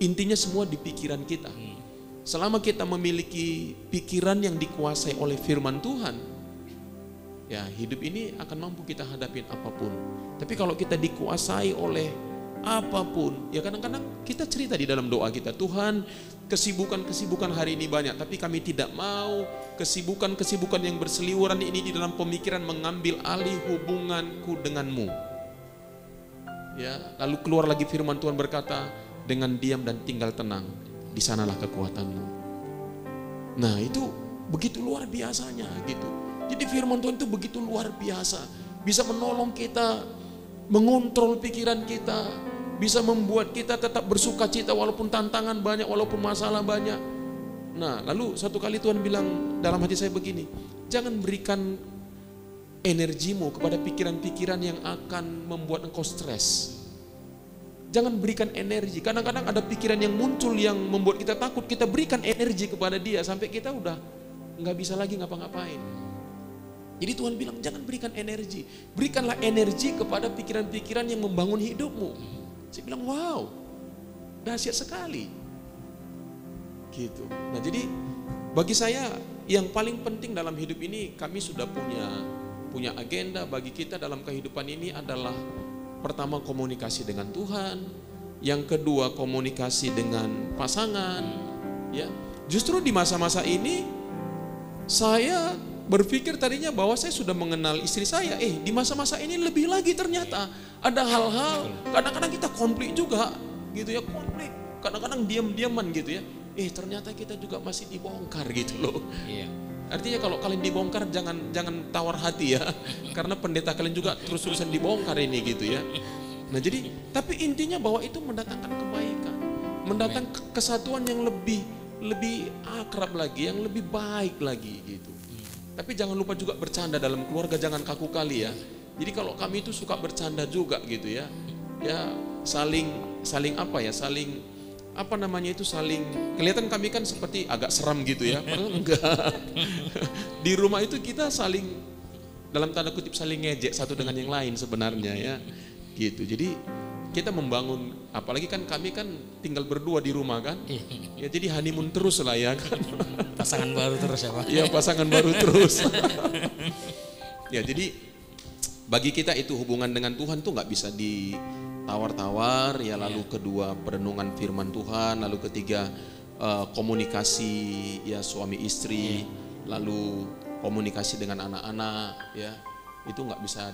intinya semua di pikiran kita. Selama kita memiliki pikiran yang dikuasai oleh firman Tuhan, ya hidup ini akan mampu kita hadapin apapun. Tapi kalau kita dikuasai oleh apapun, ya kadang-kadang kita cerita di dalam doa kita, Tuhan kesibukan hari ini banyak, tapi kami tidak mau kesibukan yang berseliweran ini di dalam pemikiran mengambil alih hubunganku denganmu. Ya, lalu keluar lagi firman Tuhan berkata, dengan diam dan tinggal tenang, di sanalah kekuatanmu. Nah itu begitu luar biasanya gitu. Jadi firman Tuhan itu begitu luar biasa, bisa menolong kita, mengontrol pikiran kita, bisa membuat kita tetap bersuka cita walaupun tantangan banyak, walaupun masalah banyak. Nah lalu satu kali Tuhan bilang dalam hati saya begini, jangan berikan energimu kepada pikiran-pikiran yang akan membuat engkau stres. Jangan berikan energi, kadang-kadang ada pikiran yang muncul yang membuat kita takut, kita berikan energi kepada dia sampai kita udah nggak bisa lagi ngapa-ngapain. Jadi Tuhan bilang jangan berikan energi, berikanlah energi kepada pikiran-pikiran yang membangun hidupmu. Saya bilang wow, dahsyat sekali gitu. Nah jadi bagi saya yang paling penting dalam hidup ini, kami sudah punya agenda bagi kita dalam kehidupan ini adalah pertama komunikasi dengan Tuhan, yang kedua komunikasi dengan pasangan. Ya, justru di masa-masa ini saya berpikir tadinya bahwa saya sudah mengenal istri saya, di masa-masa ini lebih lagi ternyata ada hal-hal, kadang-kadang kita konflik juga gitu ya, konflik, kadang-kadang diam-diaman gitu ya, ternyata kita juga masih dibongkar gitu loh. Iya. Artinya kalau kalian dibongkar jangan tawar hati ya, karena pendeta kalian juga terus-terusan dibongkar ini gitu ya. Nah jadi, tapi intinya bahwa itu mendatangkan kebaikan, mendatangkan kesatuan yang lebih akrab lagi, yang lebih baik lagi gitu. Tapi jangan lupa juga bercanda dalam keluarga, jangan kaku kali ya. Jadi kalau kami itu suka bercanda juga gitu ya. Ya saling apa ya, saling kelihatan kami kan seperti agak seram gitu ya. Padahal enggak. Di rumah itu kita saling, dalam tanda kutip saling ngejek satu dengan yang lain sebenarnya ya. Gitu. Jadi kita membangun, apalagi kan kami kan tinggal berdua di rumah kan. Ya jadi honeymoon terus lah ya kan. Pasangan baru terus ya Pak? Iya pasangan baru terus. Ya jadi bagi kita itu hubungan dengan Tuhan tuh nggak bisa ditawar-tawar ya. Lalu kedua perenungan firman Tuhan, lalu ketiga komunikasi ya suami istri, lalu komunikasi dengan anak-anak ya. Itu nggak bisa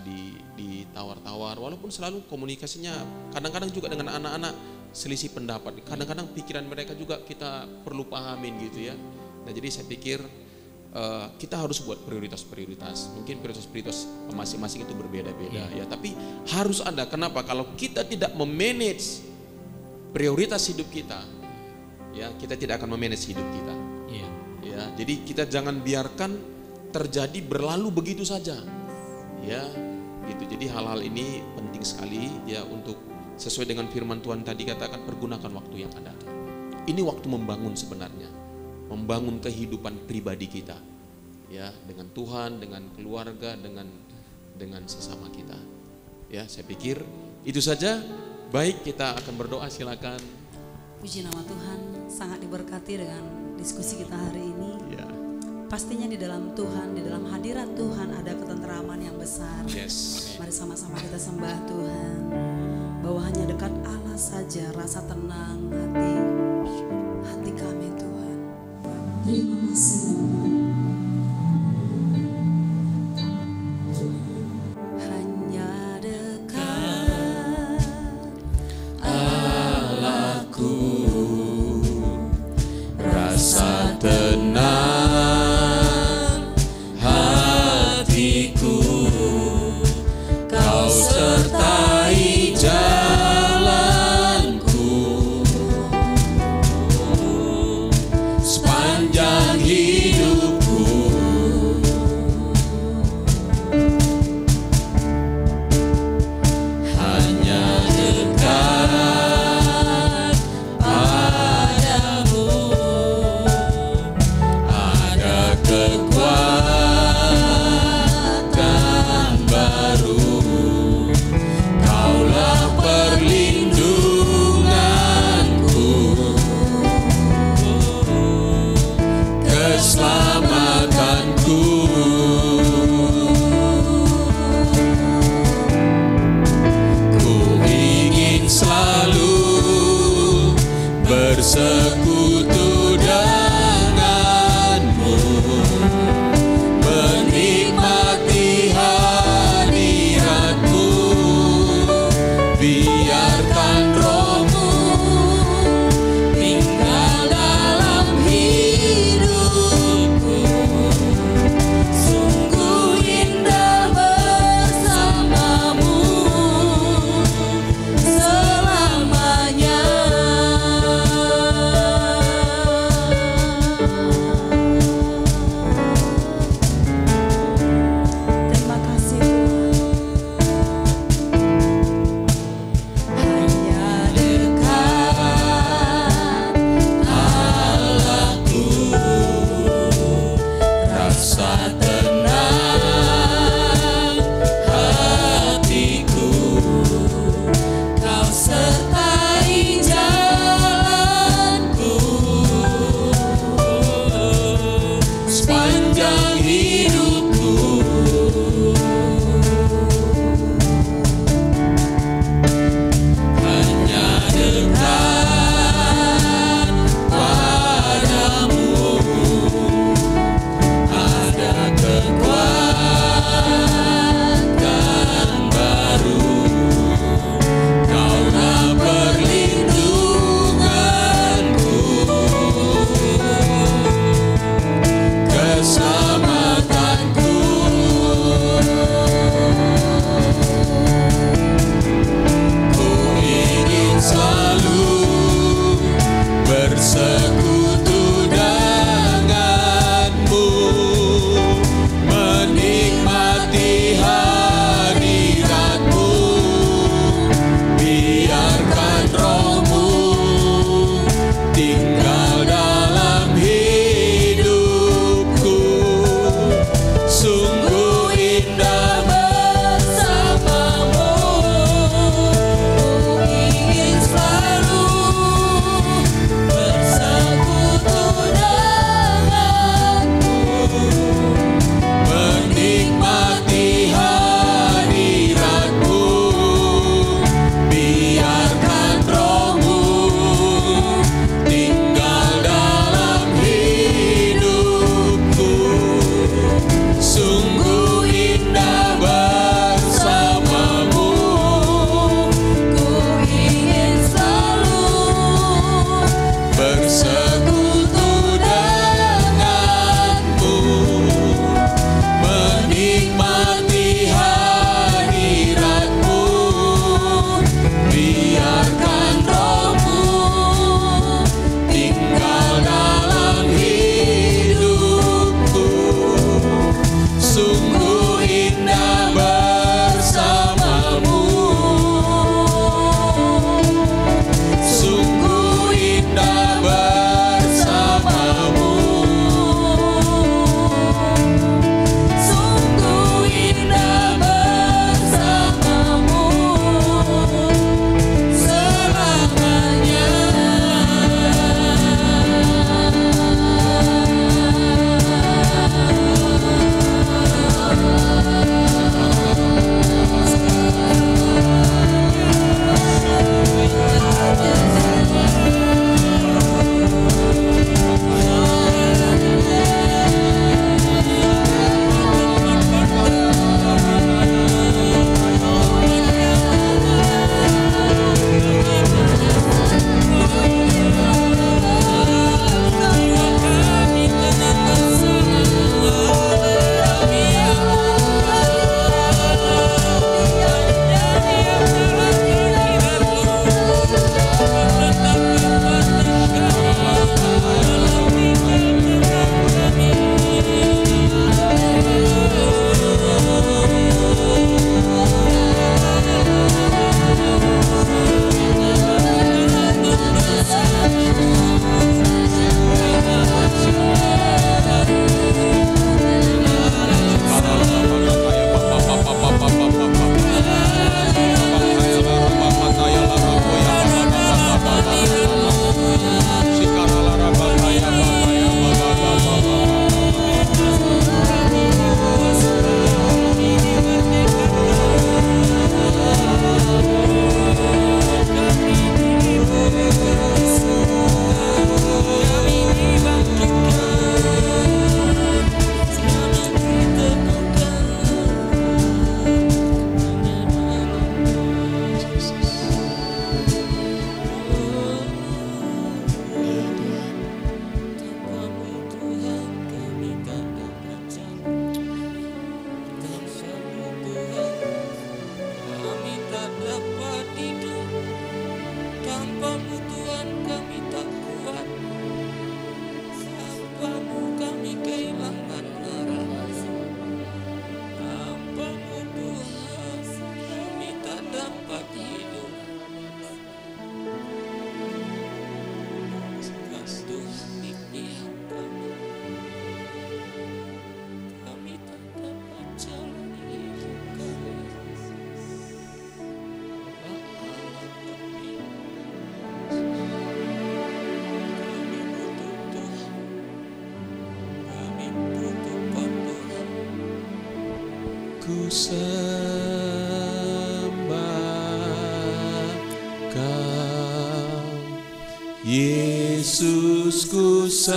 ditawar-tawar, walaupun selalu komunikasinya kadang-kadang juga dengan anak-anak selisih pendapat, kadang-kadang pikiran mereka juga kita perlu pahamin gitu ya. Nah jadi saya pikir kita harus buat prioritas-prioritas, mungkin prioritas-prioritas masing-masing itu berbeda-beda ya, tapi harus ada. Kenapa? Kalau kita tidak memanage prioritas hidup kita, ya kita tidak akan memanage hidup kita. Ya, jadi kita jangan biarkan terjadi berlalu begitu saja. Ya, gitu. Jadi hal-hal ini penting sekali ya, untuk sesuai dengan firman Tuhan tadi katakan, pergunakan waktu yang ada. Ini waktu membangun sebenarnya, membangun kehidupan pribadi kita, ya, dengan Tuhan, dengan keluarga, dengan sesama kita. Ya, saya pikir itu saja. Baik, kita akan berdoa, silakan. Puji nama Tuhan, sangat diberkati dengan diskusi kita hari ini. Ya. Pastinya di dalam Tuhan, di dalam hadirat Tuhan ada ketentraman yang besar. Yes. Mari sama-sama kita sembah Tuhan, bahwa hanya dekat Allah saja rasa tenang hati kami Tuhan. Terima kasih. Hanya dekat Allahku, rasa tenang bersekutu denganmu, menikmati hadiratmu, biarkan rohmu tinggal dalam hidupku. Sungguh indah bersamamu selamanya. Terima kasih Tuhan. Hanya dekat Allahku, rasa tenang hatiku, kau sertai jalanku sepanjang hidupku. Hanya dekat padamu ada kekuatan baru, kaulah perlindunganku, keselamatanku. Ku ingin selalu bersekutu denganmu, menikmati hadiratmu, biarkan rohmu tinggal dalam hidupku. Sungguh indah bersamamu, ku ingin selalu bersekutu denganmu, menikmati hadiratmu, biarkan rohmu tinggal dalam hidupku. Sungguh indah bersamamu, ku ingin selalu bersekutu denganmu, menikmati hadiratmu, biarkan rohmu tinggal dalam hidupku. Sungguh indah bersamamu, sungguh indah bersamamu. sembah Kau, Yesus ku sembah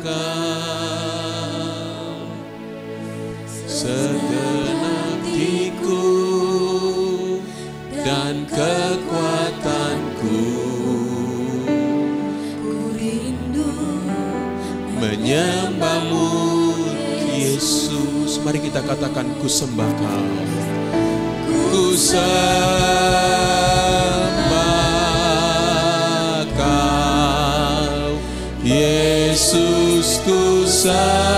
Kau, segenap hatiku dan kekuatanku, Ku rindu menyembahmu Yesus. Mari kita katakan, ku sembah Kau, ku sembah Kau, Yesus ku sembah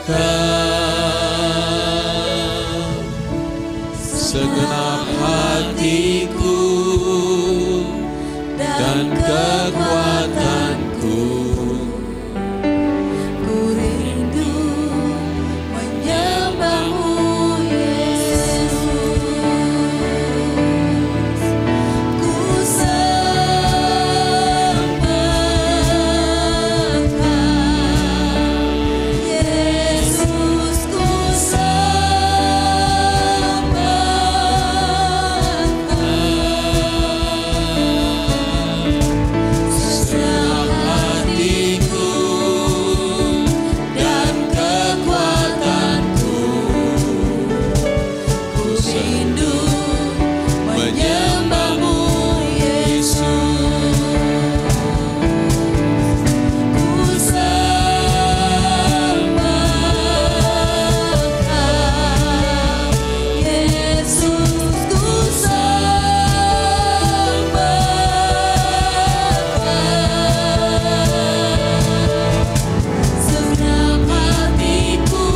Kau, segenap hatiku dan kekuatanku, Ku rindu menyembahmu Yesus. Ku sembah Kau, Yesus ku sembah Kau, segenap hatiku dan kekuatanku, ku rindu menyembahmu Yesus. Ku sembah Kau, Yesus ku sembah Kau, segenap hatiku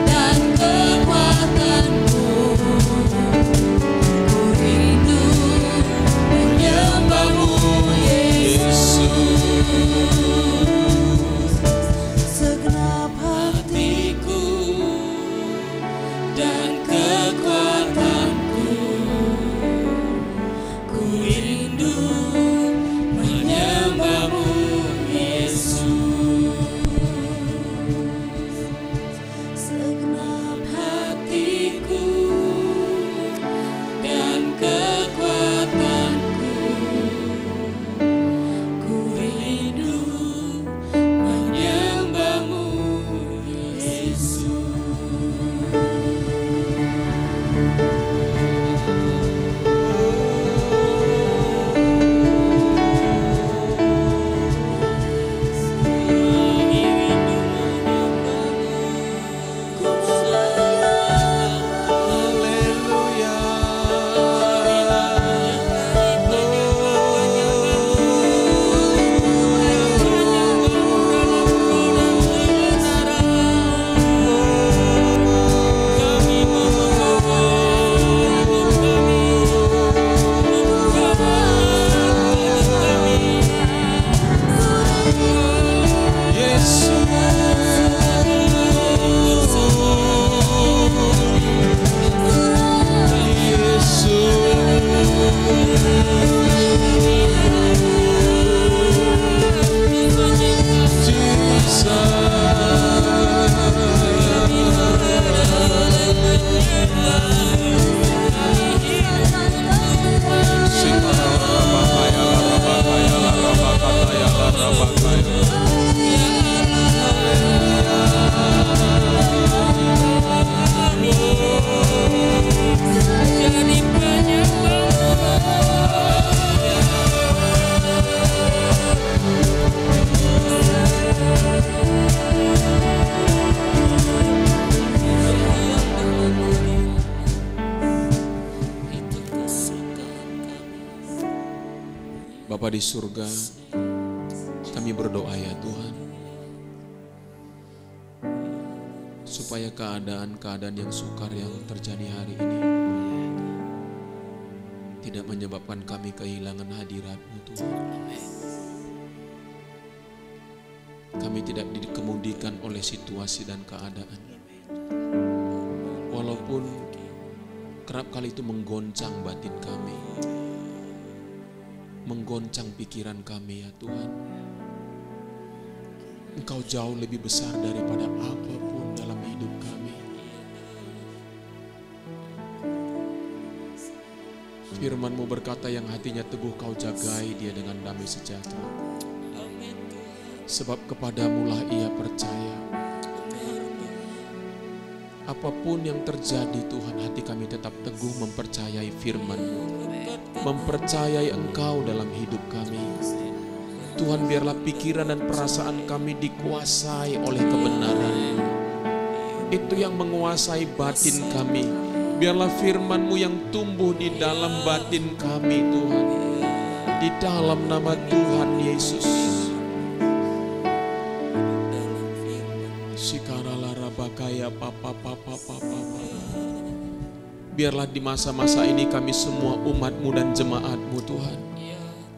dan kekuatanku, ku rindu menyembahmu Yesus. Segenap hatiku dan kekuatanku, ku rindu menyembahmu Yesus. Segenap hatiku dan kekuatanku, ku rindu menyembahmu Yesus. Bapa di surga, kami berdoa ya Tuhan, supaya keadaan-keadaan yang sukar yang terjadi hari ini tidak menyebabkan kami kehilangan hadirat-Mu Tuhan. Kami tidak dikemudikan oleh situasi dan keadaan, walaupun kerap kali itu menggoncang batin kami, menggoncang pikiran kami ya Tuhan. Engkau jauh lebih besar daripada apapun dalam hidup kami. Firman-Mu berkata yang hatinya teguh Kau jagai dia dengan damai sejahtera. Sebab kepadamu lah ia percaya. Apapun yang terjadi Tuhan, hati kami tetap teguh mempercayai firman-Mu. Mempercayai Engkau dalam hidup kami. Tuhan, biarlah pikiran dan perasaan kami dikuasai oleh kebenaran. Itu yang menguasai batin kami. Biarlah firman-Mu yang tumbuh di dalam batin kami Tuhan. Di dalam nama Tuhan Yesus. Sikarala-rabakaya papa. Biarlah di masa-masa ini kami semua umat-Mu dan jemaat-Mu Tuhan,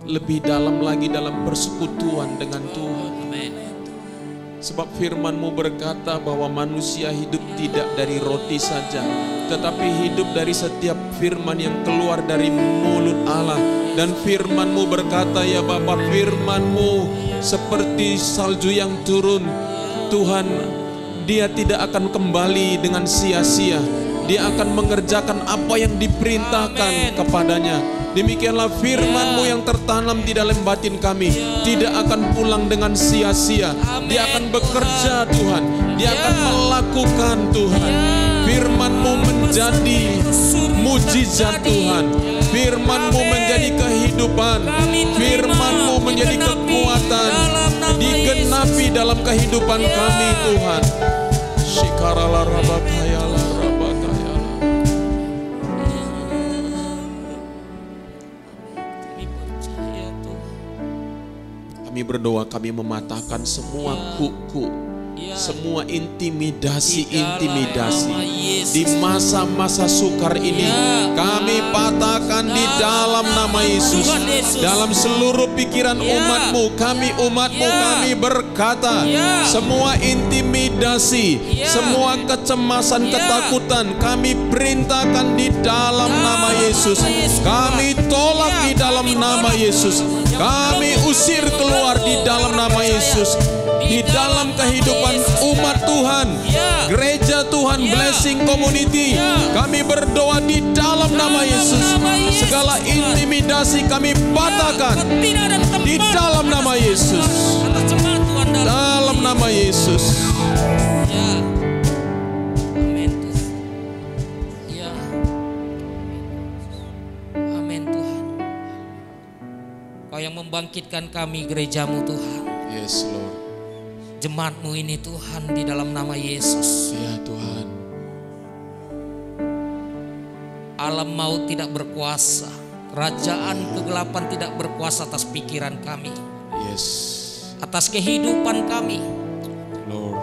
lebih dalam lagi dalam persekutuan dengan Tuhan. Sebab firman-Mu berkata bahwa manusia hidup tidak dari roti saja, tetapi hidup dari setiap firman yang keluar dari mulut Allah. Dan firman-Mu berkata, ya Bapa, firman-Mu seperti salju yang turun. Tuhan, dia tidak akan kembali dengan sia-sia. Dia akan mengerjakan apa yang diperintahkan kepadanya. Demikianlah firman-Mu yang tertanam di dalam batin kami, tidak akan pulang dengan sia-sia. Dia akan bekerja Tuhan, dia akan melakukan Tuhan. Firman-Mu menjadi mujizat Tuhan. Firman-Mu menjadi kehidupan. Firman-Mu menjadi kekuatan, digenapi dalam kehidupan kami Tuhan. Shikarala rabakayala. Kami berdoa, kami mematahkan semua kuku, semua intimidasi di masa-masa sukar ini. Kami patahkan di dalam nama Yesus. Dalam seluruh pikiran umat-Mu, kami umat-Mu, kami berkata, semua intimidasi, semua kecemasan, ketakutan, kami perintahkan di dalam nama Yesus. Kami tolak di dalam nama Yesus. Kami usir keluar di dalam nama Yesus. Di dalam kehidupan umat Tuhan, gereja Tuhan, Blessing Community, kami berdoa di dalam nama Yesus. Segala intimidasi kami patahkan di dalam nama Yesus. Dalam nama Yesus. Yang membangkitkan kami gereja-Mu Tuhan. Yes Lord. Jemaat-Mu ini Tuhan, di dalam nama Yesus. Ya Tuhan. Alam maut tidak berkuasa, kerajaan kegelapan tidak berkuasa atas pikiran kami. Yes. Atas kehidupan kami. Lord.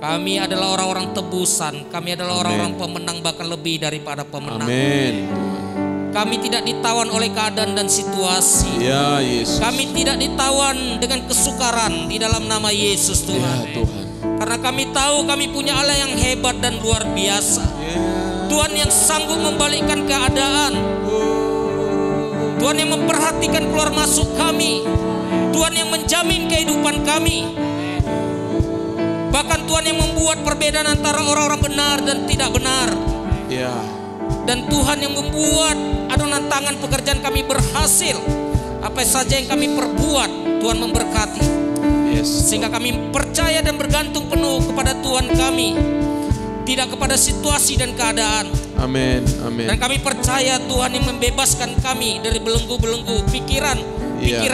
Kami adalah orang-orang tebusan, kami adalah orang-orang pemenang, bahkan lebih daripada pemenang. Amin. Kami tidak ditawan oleh keadaan dan situasi. Ya Yesus. Kami tidak ditawan dengan kesukaran di dalam nama Yesus Tuhan. Ya Tuhan. Karena kami tahu kami punya Allah yang hebat dan luar biasa. Tuhan yang sanggup membalikkan keadaan. Tuhan yang memperhatikan keluar masuk kami. Tuhan yang menjamin kehidupan kami. Bahkan Tuhan yang membuat perbedaan antara orang-orang benar dan tidak benar. Ya. Dan Tuhan yang membuat adonan tangan pekerjaan kami berhasil. Apa saja yang kami perbuat, Tuhan memberkati. Yes. Sehingga kami percaya dan bergantung penuh kepada Tuhan kami, tidak kepada situasi dan keadaan. Amin. Amin. Dan kami percaya Tuhan yang membebaskan kami dari belenggu-belenggu pikiran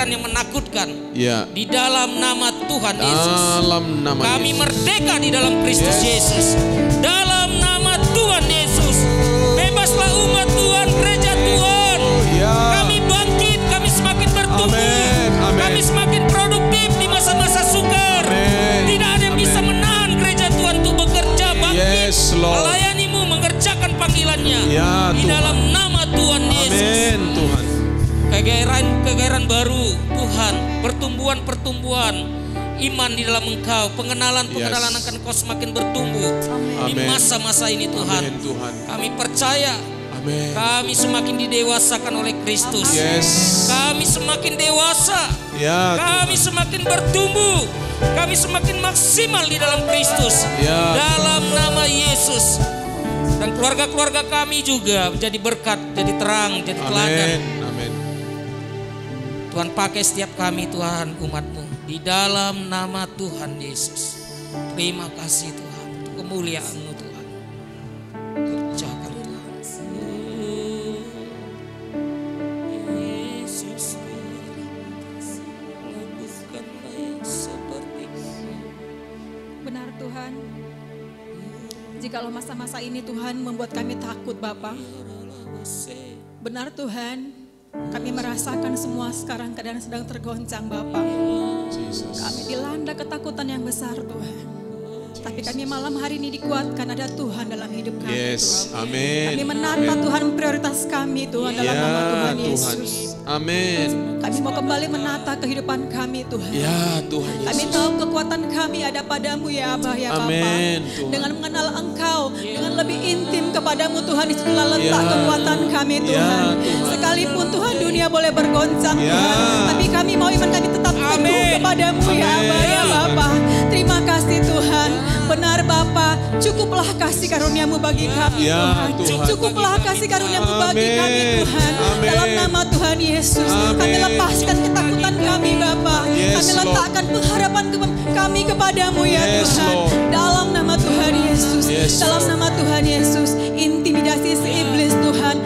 yang menakutkan. Di dalam nama Tuhan Yesus. Dalam nama kami Yesus. merdeka di dalam Kristus Yesus. Dalam nama Tuhan Yesus. Bebaslah umat Tuhan, gereja Tuhan. Kami bangkit, kami semakin bertumbuh. Kami semakin produktif di masa-masa sukar. Tidak ada yang bisa menahan gereja Tuhan untuk bekerja, bangkit, melayani-Mu, mengerjakan panggilannya. Di dalam nama Tuhan Yesus. Amin Tuhan. Kegairan baru Tuhan, pertumbuhan iman di dalam Engkau, pengenalan akan Engkau semakin bertumbuh di masa-masa ini Tuhan. Amin, Tuhan. Kami percaya Amin. Kami semakin didewasakan oleh Kristus. Yes. Kami semakin dewasa. Ya. Kami semakin bertumbuh. Kami semakin maksimal di dalam Kristus. Ya. Dalam nama Yesus. Dan keluarga-keluarga kami juga menjadi berkat, jadi terang, jadi teladan. Amin. Amin. Tuhan pakai setiap kami Tuhan, umat-Mu. Di dalam nama Tuhan Yesus. Terima kasih Tuhan. Untuk kemuliaan-Mu Tuhan. Kerjakan Tuhan. Yesus. Lakukanlah yang seperti Benar Tuhan. Jikalau masa-masa ini Tuhan membuat kami takut Bapa. Benar Tuhan, kami merasakan semua sekarang keadaan sedang tergoncang Bapa. Kami dilanda ketakutan yang besar Tuhan. Tapi kami malam hari ini dikuatkan ada Tuhan dalam hidup kami. Yes. Tuhan. Amin. Kami menata Tuhan prioritas kami Tuhan dalam Ya, nama Tuhan Tuhan. Yesus. Amin. Kami mau kembali menata kehidupan kami Tuhan. Ya, Tuhan Kami Yesus. tahu kekuatan kami ada padamu ya Abah ya Bapa. Amin, Tuhan. Dengan mengenal Engkau, dengan lebih intim kepadamu Tuhan, disitulah letak Ya. kekuatan kami Tuhan. Tuhan. Sekalipun Tuhan dunia boleh bergoncang Ya. Tuhan, tapi kami mau iman kami tetap teguh kepadamu ya Abah ya Bapa. Terima kasih Tuhan. Benar Bapa, cukuplah kasih karuniamu bagi kami Ya, Tuhan. Tuhan. Cukuplah kasih karuniamu bagi Amin. kami Tuhan. Amin. Dalam nama Tuhan Yesus, kami Amin. lepaskan ketakutan kami Bapa. Yes, Kami Lord. letakkan pengharapan kami kepadamu ya Yes, Tuhan. Lord. Dalam nama Tuhan Yesus. Yes, Dalam Lord. nama Tuhan Yesus. Intimidasi si iblis Tuhan.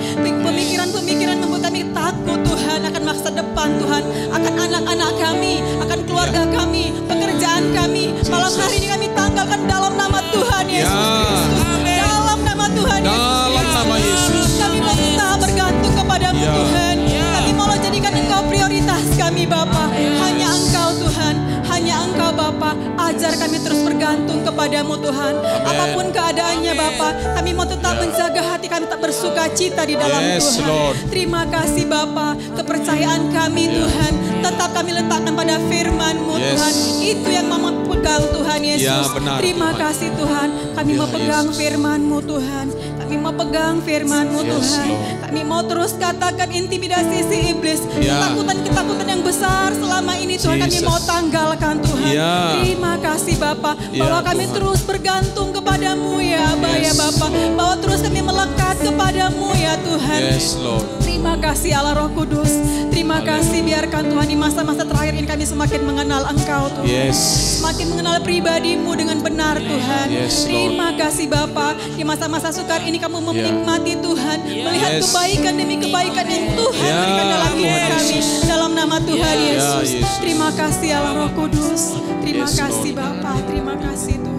Pemikiran-pemikiran membuat kami takut Tuhan akan masa depan Tuhan. Akan anak-anak kami, akan keluarga kami, pekerjaan kami. Malam hari ini kami tanggalkan dalam nama Tuhan Yesus Ya. Kristus. Dalam nama Tuhan Dalam Yesus. nama Yesus. Kami mau tetap bergantung kepadamu Ya. Tuhan. Kami mau jadikan Engkau prioritas kami Bapa. Hanya Engkau Tuhan. Hanya Engkau Bapa. Ajar kami terus bergantung kepadamu Tuhan. Apapun keadaannya Bapa, kami mau tetap menjaga hati kami tetap bersuka cita di dalam Yes, Tuhan. Lord. Terima kasih Bapa. Kepercayaan kami Tuhan tetap kami letakkan pada firman-Mu Yes. Tuhan. Itu yang mau pegang Tuhan Yesus. Ya, benar, Terima Tuhan. kasih Tuhan. Kami Ya, mau pegang Yesus. firman-Mu Tuhan. Kami mau pegang firman-Mu Yes, Tuhan. Lord. Kami mau terus katakan intimidasi si iblis. Ya. Ketakutan-ketakutan yang besar selama ini Tuhan kami Jesus. mau tanggalkan Tuhan. Ya. Terima kasih Bapa. Ya, Bahwa kami Tuhan. terus bergantung kepadamu ya Abah ya Yes, Bapa. Bahwa terus kami melekat kepadamu ya Tuhan. Yes, Lord. Terima kasih Allah Roh Kudus. Terima kasih biarkan Tuhan di masa-masa terakhir ini kami semakin mengenal Engkau Tuhan. Yes. Semakin mengenal pribadimu dengan benar Tuhan. Yes, Lord. Terima kasih Bapa. Di masa-masa sukar ini kamu menikmati Tuhan. Melihat Yes. kebaikan demi kebaikan yang Tuhan Ya, berikan dalam hidup Tuhan kami. Yesus. Dalam nama Tuhan Ya, Yesus. Yesus. Terima kasih Allah Roh Kudus. Terima Yes, kasih Lord. Bapa. Terima kasih Tuhan.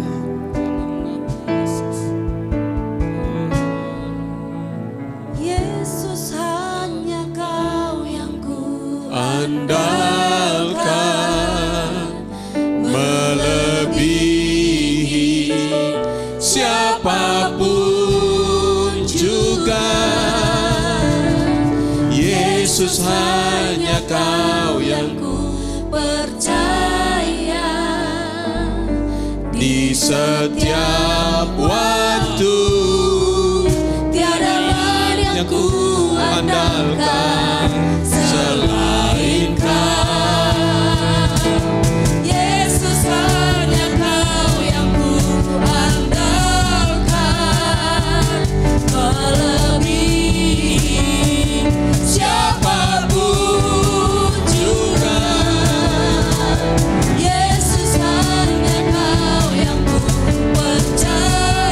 Yesus hanya Kau yang ku Andalkan melebihi siapapun juga. Yesus hanya Kau yang ku percaya. di setiap waktu. Tiada lain yang ku andalkan selain Kau. Yesus hanya Kau yang ku andalkan melebihi siapapun juga. Yesus hanya Kau yang ku percaya.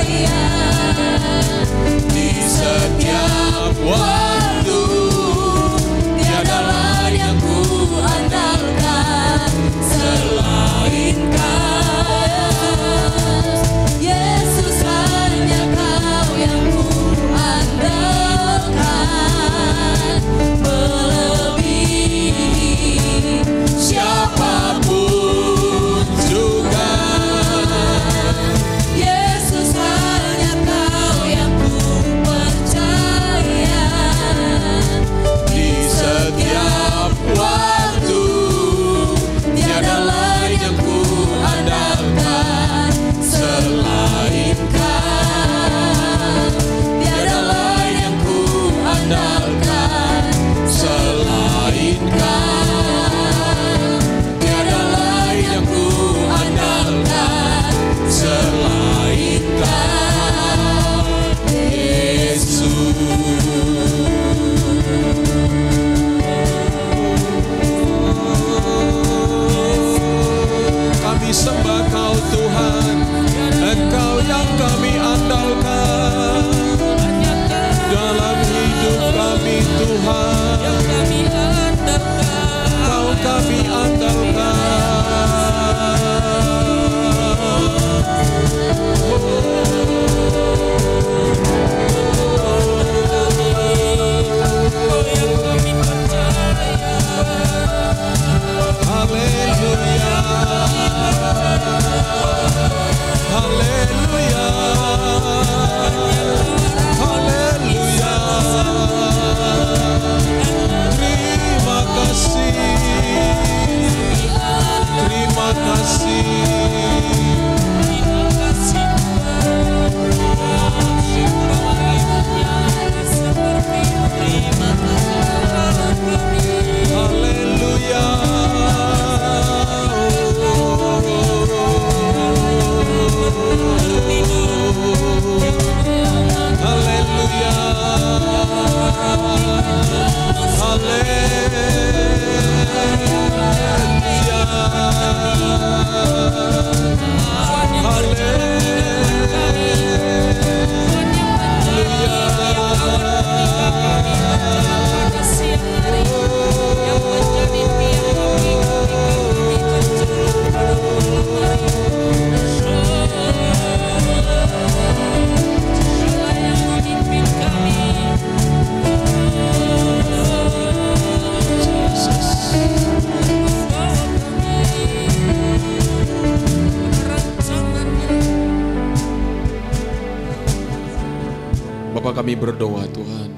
berdoa Tuhan,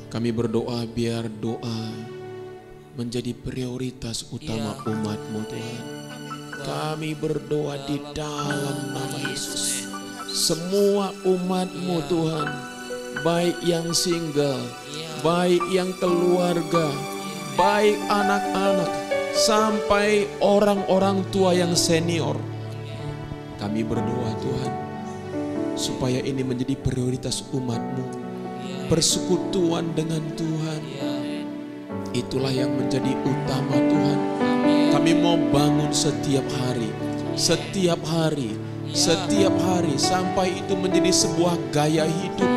kami berdoa biar doa menjadi prioritas utama umat-Mu Tuhan. Kami berdoa di dalam nama Yesus. Semua umat-Mu Tuhan, baik yang single, baik yang keluarga, baik anak-anak, sampai orang-orang tua yang senior. Kami berdoa Tuhan, supaya ini menjadi prioritas umat-Mu. Persekutuan dengan Tuhan, itulah yang menjadi utama Tuhan. Kami mau bangun setiap hari, setiap hari, setiap hari, sampai itu menjadi sebuah gaya hidup,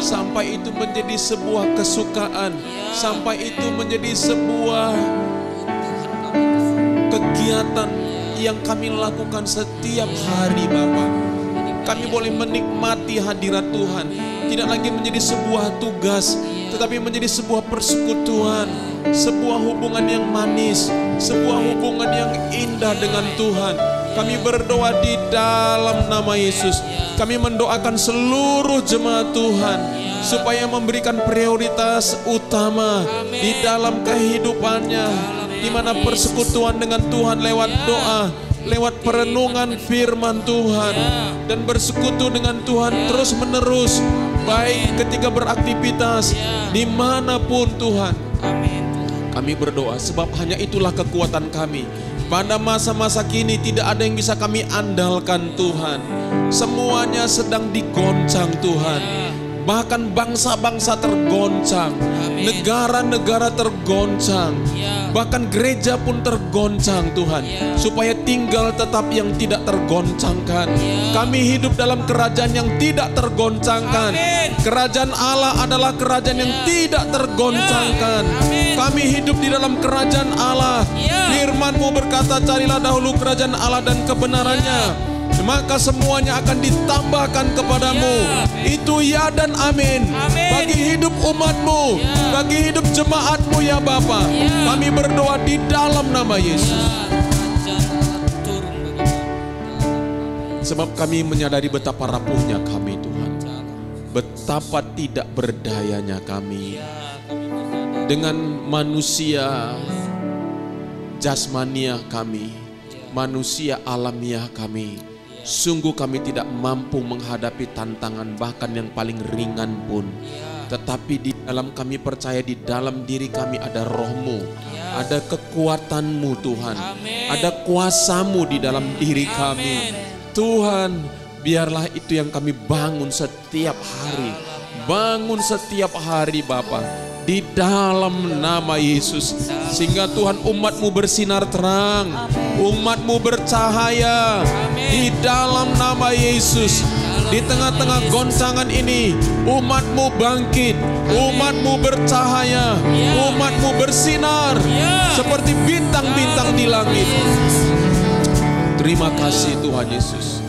sampai itu menjadi sebuah kesukaan, sampai itu menjadi sebuah kegiatan yang kami lakukan setiap hari Bapa. Kami boleh menikmati hadirat Tuhan, tidak lagi menjadi sebuah tugas, tetapi menjadi sebuah persekutuan, sebuah hubungan yang manis, sebuah hubungan yang indah dengan Tuhan. Kami berdoa di dalam nama Yesus. Kami mendoakan seluruh jemaat Tuhan supaya memberikan prioritas utama di dalam kehidupannya, di mana persekutuan dengan Tuhan lewat doa, lewat perenungan firman Tuhan, dan bersekutu dengan Tuhan terus menerus, baik ketika beraktivitas dimanapun Tuhan. Kami berdoa sebab hanya itulah kekuatan kami. Pada masa-masa kini tidak ada yang bisa kami andalkan Tuhan. Semuanya sedang digoncang Tuhan. Bahkan bangsa-bangsa tergoncang, negara-negara tergoncang, bahkan gereja pun tergoncang Tuhan, supaya tinggal tetap yang tidak tergoncangkan. Kami hidup dalam kerajaan yang tidak tergoncangkan. Kerajaan Allah adalah kerajaan yang tidak tergoncangkan. Kami hidup di dalam kerajaan Allah. Firman-Mu berkata, carilah dahulu kerajaan Allah dan kebenarannya, maka semuanya akan ditambahkan kepadamu. Itu ya dan amin. Bagi hidup umat-Mu, bagi hidup jemaat-Mu ya Bapa. Kami berdoa di dalam nama Yesus. Sebab kami menyadari betapa rapuhnya kami Tuhan, betapa tidak berdayanya kami dengan manusia jasmania kami, manusia alamiah kami. Sungguh kami tidak mampu menghadapi tantangan bahkan yang paling ringan pun. Tetapi di dalam kami percaya di dalam diri kami ada Roh-Mu, ada kekuatan-Mu Tuhan, ada kuasa-Mu di dalam diri kami. Tuhan, biarlah itu yang kami bangun setiap hari. Bangun setiap hari Bapa, di dalam nama Yesus. Sehingga Tuhan umat-Mu bersinar terang, umat-Mu bercahaya di dalam nama Yesus. Di tengah-tengah goncangan ini, umat-Mu bangkit, umat-Mu bercahaya, umat-Mu bersinar seperti bintang-bintang di langit. Terima kasih Tuhan Yesus.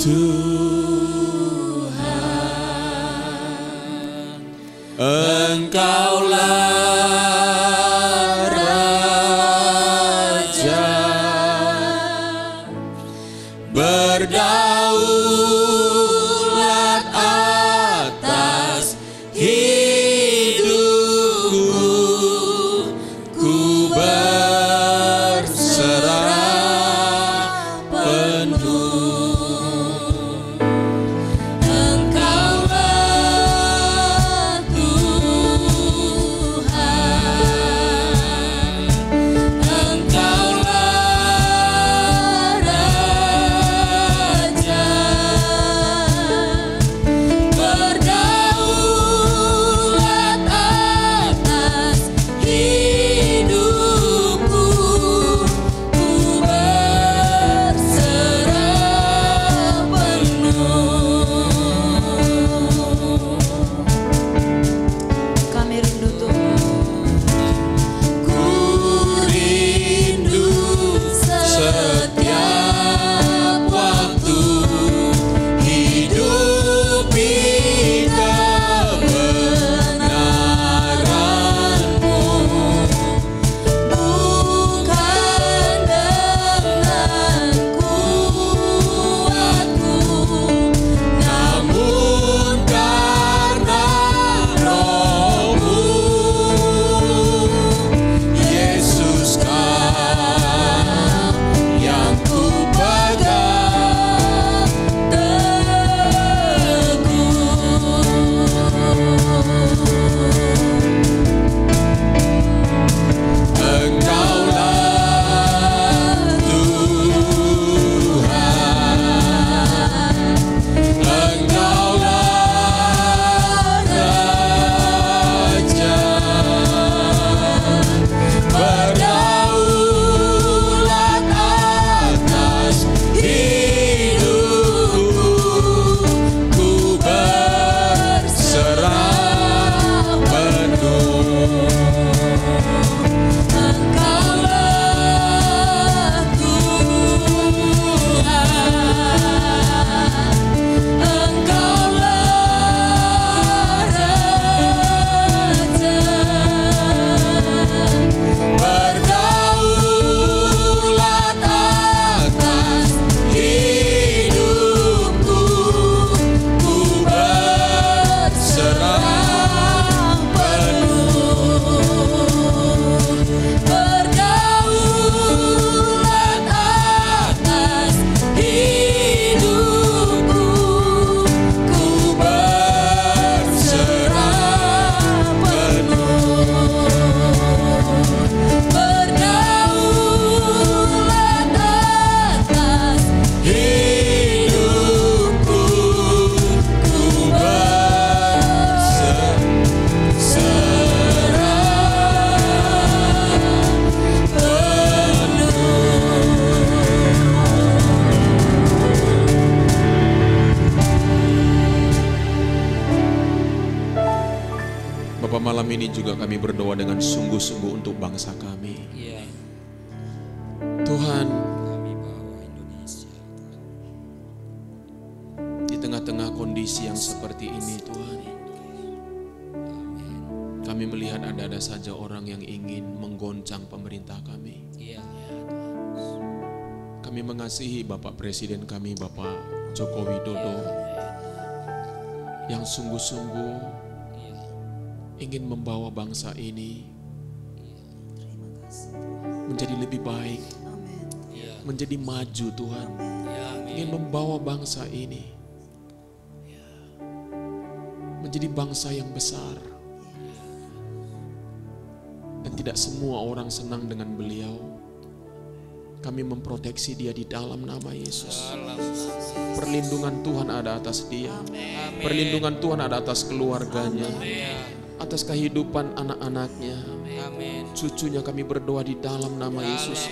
Tuhan, Engkaulah Raja, berdaulat atas hidupku, ku berserah penuh. Berserah ini juga kami berdoa dengan sungguh-sungguh untuk bangsa kami. Iya. Tuhan, Kami bawa Indonesia. di tengah-tengah kondisi yang seperti ini Tuhan, kami melihat ada saja orang yang ingin menggoncang pemerintah kami. Iya. Kami mengasihi Bapak Presiden kami, Bapak Joko Widodo, yang sungguh-sungguh ingin membawa bangsa ini menjadi lebih baik, menjadi maju Tuhan. Ingin membawa bangsa ini menjadi bangsa yang besar. Dan tidak semua orang senang dengan beliau. Kami memproteksi dia di dalam nama Yesus. Perlindungan Tuhan ada atas dia. Perlindungan Tuhan ada atas keluarganya, atas kehidupan anak-anaknya, cucunya. Kami berdoa di dalam nama Yesus.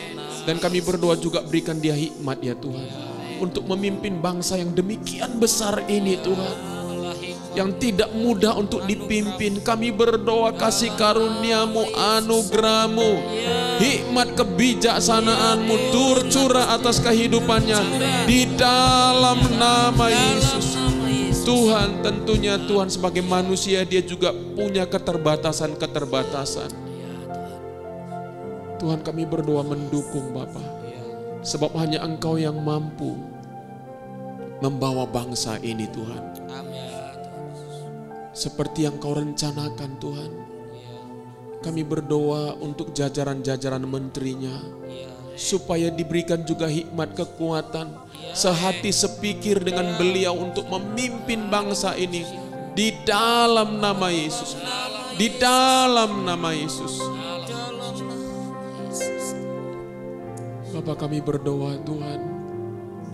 Dan kami berdoa juga berikan dia hikmat ya Tuhan, untuk memimpin bangsa yang demikian besar ini Tuhan, yang tidak mudah untuk dipimpin. Kami berdoa kasih karuniamu, anugerahmu, hikmat kebijaksanaanmu tercurah atas kehidupannya di dalam nama Yesus. Tuhan, tentunya Tuhan sebagai manusia dia juga punya keterbatasan-keterbatasan. Tuhan, kami berdoa mendukung Bapa, sebab hanya Engkau yang mampu membawa bangsa ini Tuhan, seperti yang Kau rencanakan Tuhan. Kami berdoa untuk jajaran-jajaran menterinya, supaya diberikan juga hikmat kekuatan, sehati sepikir dengan beliau untuk memimpin bangsa ini di dalam nama Yesus. Di dalam nama Yesus. Bapak, kami berdoa Tuhan,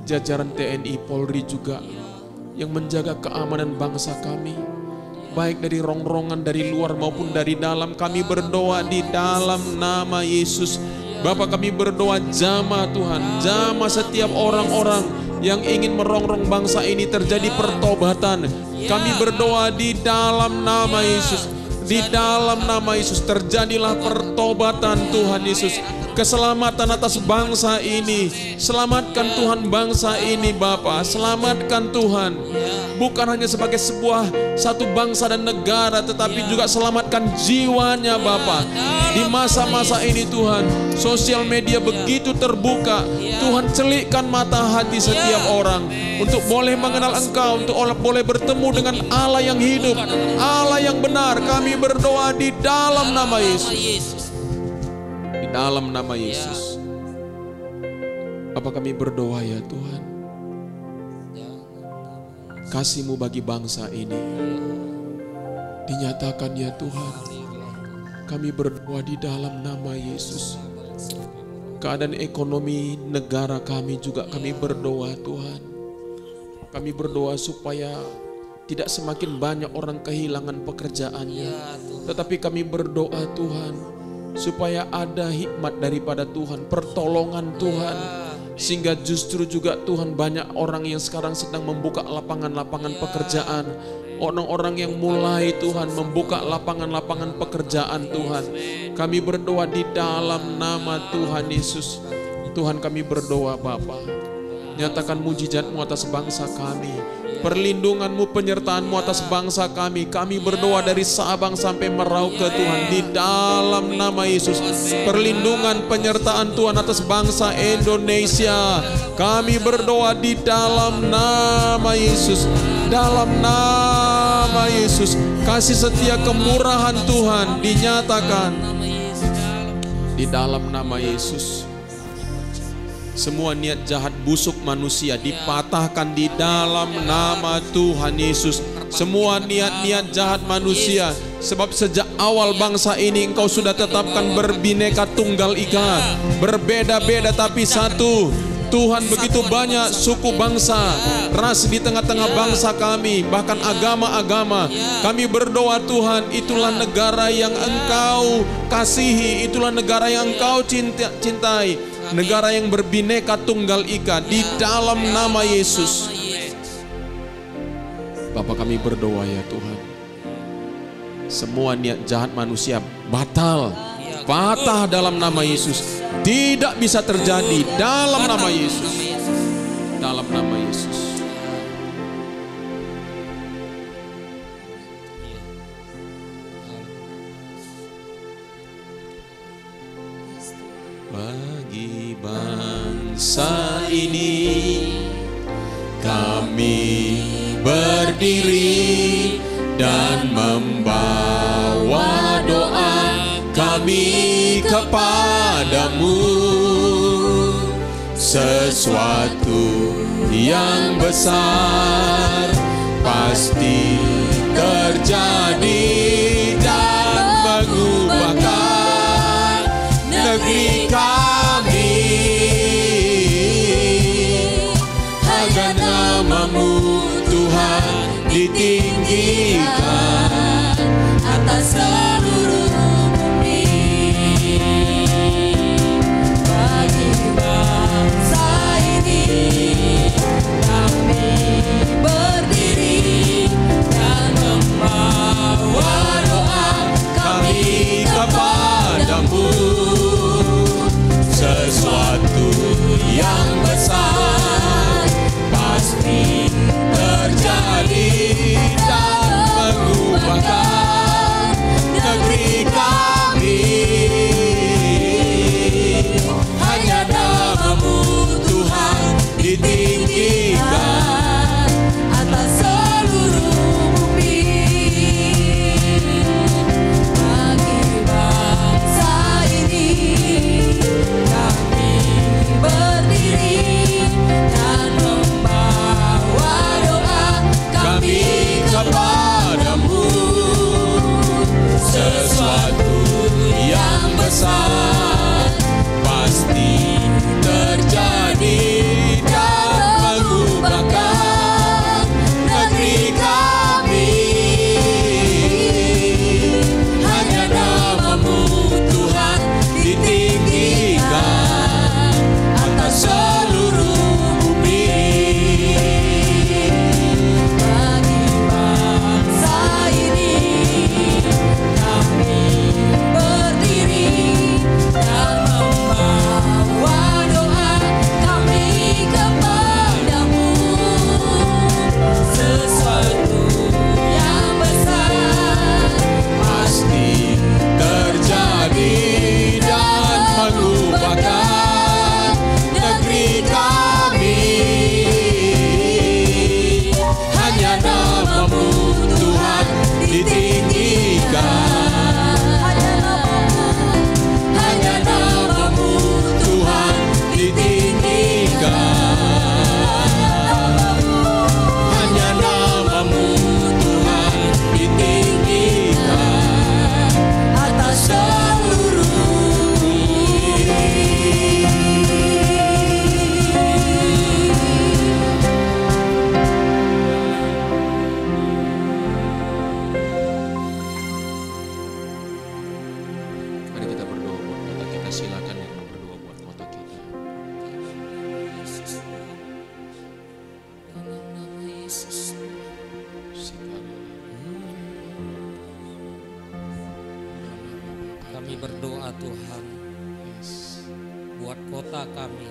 jajaran TNI Polri juga yang menjaga keamanan bangsa kami, baik dari rongrongan dari luar maupun dari dalam. Kami berdoa di dalam nama Yesus. Bapak, kami berdoa jamah Tuhan, jamah setiap orang-orang yang ingin merongrong bangsa ini terjadi pertobatan. Kami berdoa di dalam nama Yesus. Di dalam nama Yesus terjadilah pertobatan Tuhan Yesus. Keselamatan atas bangsa ini. Selamatkan Tuhan bangsa ini Bapa. Selamatkan Tuhan. Bukan hanya sebagai satu bangsa dan negara, tetapi juga selamatkan jiwanya Bapa. Di masa-masa ini Tuhan, sosial media begitu terbuka. Tuhan, celikkan mata hati setiap orang untuk boleh mengenal Engkau, untuk boleh bertemu dengan Allah yang hidup, Allah yang benar. Kami berdoa di dalam nama Yesus. Di dalam nama Yesus. Apa kami berdoa ya Tuhan, kasih-Mu bagi bangsa ini dinyatakan ya Tuhan. Kami berdoa di dalam nama Yesus. Keadaan ekonomi negara kami juga kami berdoa Tuhan. Kami berdoa supaya tidak semakin banyak orang kehilangan pekerjaannya, tetapi kami berdoa Tuhan supaya ada hikmat daripada Tuhan, pertolongan Tuhan, sehingga justru juga Tuhan banyak orang yang sekarang sedang membuka lapangan-lapangan pekerjaan, orang-orang yang mulai Tuhan membuka lapangan-lapangan pekerjaan Tuhan. Kami berdoa di dalam nama Tuhan Yesus. Tuhan, kami berdoa Bapa, nyatakan mujizat-Mu atas bangsa kami, perlindungan-Mu, penyertaan-Mu atas bangsa kami. Kami berdoa dari Sabang sampai Merauke Tuhan, di dalam nama Yesus. Perlindungan, penyertaan Tuhan atas bangsa Indonesia. Kami berdoa di dalam nama Yesus. Dalam nama Yesus, kasih setia kemurahan Tuhan dinyatakan di dalam nama Yesus. Semua niat jahat busuk manusia dipatahkan di dalam nama Tuhan Yesus. Semua niat-niat jahat manusia, sebab sejak awal bangsa ini Engkau sudah tetapkan berbineka tunggal ika, berbeda-beda tapi satu. Tuhan, begitu banyak suku bangsa, ras di tengah-tengah bangsa kami, bahkan agama-agama. Kami berdoa Tuhan, itulah negara yang Engkau kasihi, itulah negara yang Engkau cintai, negara yang berbineka tunggal ika di dalam nama Yesus. Bapa, kami berdoa ya Tuhan, Semua niat jahat manusia batal, patah dalam nama Yesus. Tidak bisa terjadi dalam nama Yesus. Dalam nama Yesus. Bagi bangsa ini kami berdiri dan membawa doa kami kepadamu. Sesuatu yang besar pasti terjadi dan mengubahkan negeri kami. Hanya namamu Tuhan ditinggikan atas seluruh bumi. Bagi bangsa ini kami berdiri dan membawa doa kami kepadamu. Sesuatu yang besar pasti terjadi dan mengubahkan negeri kami. Hanya namamu Tuhan ditinggikan atas seluruh bumi. Bagi bangsa ini kami berdiri dan membawa doa kami kepadamu. Sesuatu yang besar pasti terjadi dan mengubahkan negeri kami. Hanya namamu Tuhan ditinggikan atas seluruh bumi. Bagi bangsa ini kami berdiri dan membawa doa kami kepadamu. Sesuatu yang besar pasti terjadi dan mengubahkan negeri kami. Hanya namamu Tuhan ditinggikan. Hanya namamu Tuhan ditinggikan. Hanya namamu Tuhan ditinggikan atas seluruh Mari kita berdoa buat kota kita. Silakan yang mau berdoa buat kota kita. Dalam nama Yesus. Kami berdoa Tuhan buat kota kami,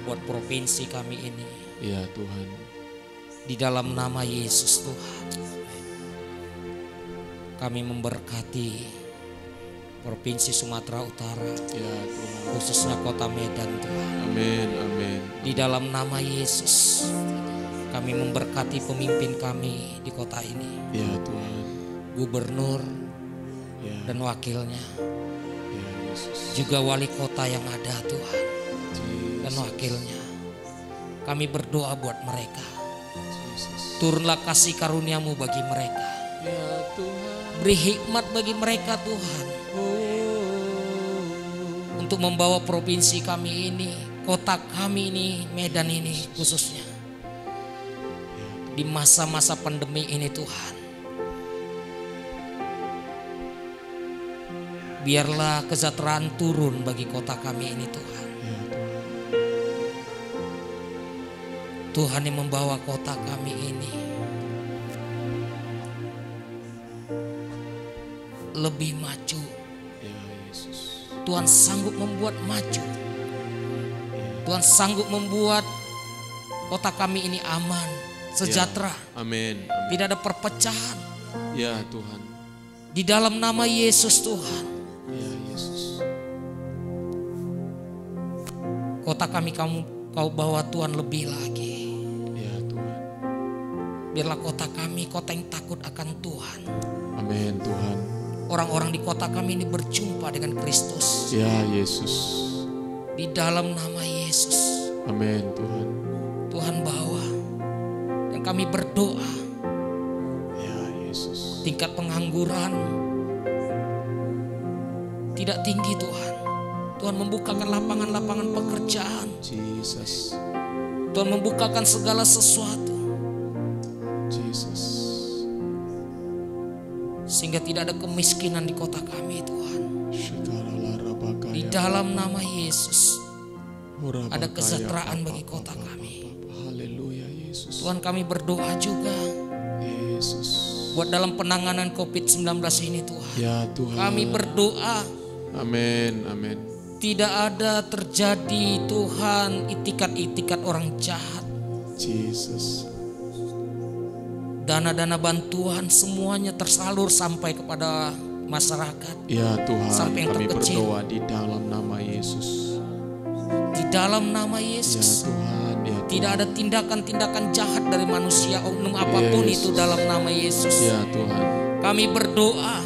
buat provinsi kami ini. Ya Tuhan. Di dalam nama Yesus Tuhan, kami memberkati Provinsi Sumatera Utara, Ya Tuhan. khususnya kota Medan Tuhan. Amin, amin. Di dalam nama Yesus, kami memberkati pemimpin kami di kota ini, Ya Tuhan. gubernur Ya, dan wakilnya, ya Yesus. juga wali kota yang ada Tuhan dan Jesus. wakilnya. Kami berdoa buat mereka. Jesus. Turunlah kasih karuniamu bagi mereka. Ya Tuhan. Beri hikmat bagi mereka Tuhan, untuk membawa provinsi kami ini, kota kami ini, Medan ini khususnya, di masa-masa pandemi ini Tuhan. Biarlah kesejahteraan turun bagi kota kami ini Tuhan. Tuhan yang membawa kota kami ini lebih maju. Ya Yesus. Tuhan sanggup membuat maju. Tuhan sanggup membuat kota kami ini aman, sejahtera. Amin. Tidak ada perpecahan. Ya Tuhan. Di dalam nama Yesus Tuhan. Ya Yesus. Kota kami kau bawa Tuhan lebih lagi. Ya Tuhan. Biarlah kota kami kota yang takut akan Tuhan. Amin Tuhan. Orang-orang di kota kami ini berjumpa dengan Kristus. Ya Yesus. Di dalam nama Yesus. Amin Tuhan. Tuhan bawa. Dan kami berdoa. Ya Yesus. Tingkat pengangguran tidak tinggi Tuhan. Tuhan membukakan lapangan-lapangan pekerjaan. Jesus. Tuhan membukakan segala sesuatu. Jesus. Sehingga tidak ada kemiskinan di kota kami Tuhan. Di dalam nama Yesus ada kesejahteraan bagi kota kami. Haleluya Yesus. Tuhan kami berdoa juga Yesus. buat dalam penanganan COVID-19 ini Tuhan. Ya Tuhan. Kami berdoa Amin. Amin. tidak ada terjadi Tuhan itikat-itikat orang jahat. Jesus. Dana-dana bantuan semuanya tersalur sampai kepada masyarakat. Ya Tuhan, Sampai yang kami terkecil. berdoa di dalam nama Yesus. Di dalam nama Ya Yesus. Tuhan, ya Tuhan. Tidak ada tindakan-tindakan jahat dari manusia oknum apapun Yesus. itu dalam nama Yesus. Ya Tuhan. Kami berdoa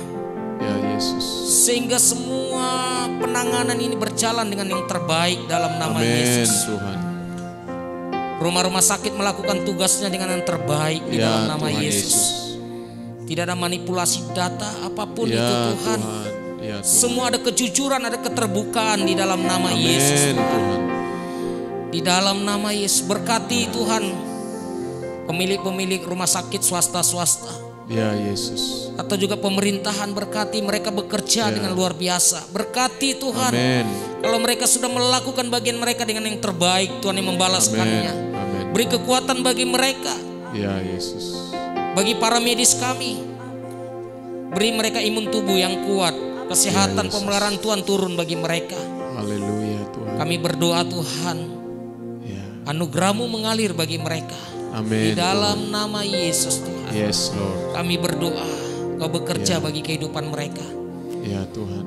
Ya Yesus. sehingga semua penanganan ini berjalan dengan yang terbaik dalam nama Amin Yesus. Tuhan. Rumah-rumah sakit melakukan tugasnya dengan yang terbaik di Ya dalam nama Tuhan Yesus. Tidak ada manipulasi data apapun itu Ya Tuhan. Ya Tuhan. Semua ada kejujuran, ada keterbukaan di dalam nama Amin Yesus. Tuhan. Di dalam nama Yesus berkati Tuhan pemilik-pemilik rumah sakit swasta-swasta Ya Yesus. atau juga pemerintahan, berkati mereka bekerja dengan luar biasa. Berkati Tuhan. Amin. Kalau mereka sudah melakukan bagian mereka dengan yang terbaik, Tuhan yang membalaskannya. Amin. Beri kekuatan bagi mereka, Ya Yesus. bagi para medis kami. Beri mereka imun tubuh yang kuat, kesehatan, Ya, Yesus. pemeliharaan Tuhan turun bagi mereka. Haleluya Tuhan. Kami berdoa Tuhan, Ya. anugerah-Mu mengalir bagi mereka. Di Amin. dalam nama Yesus Tuhan. Yes Lord. Kami berdoa, Kau bekerja bagi kehidupan mereka. Ya Tuhan.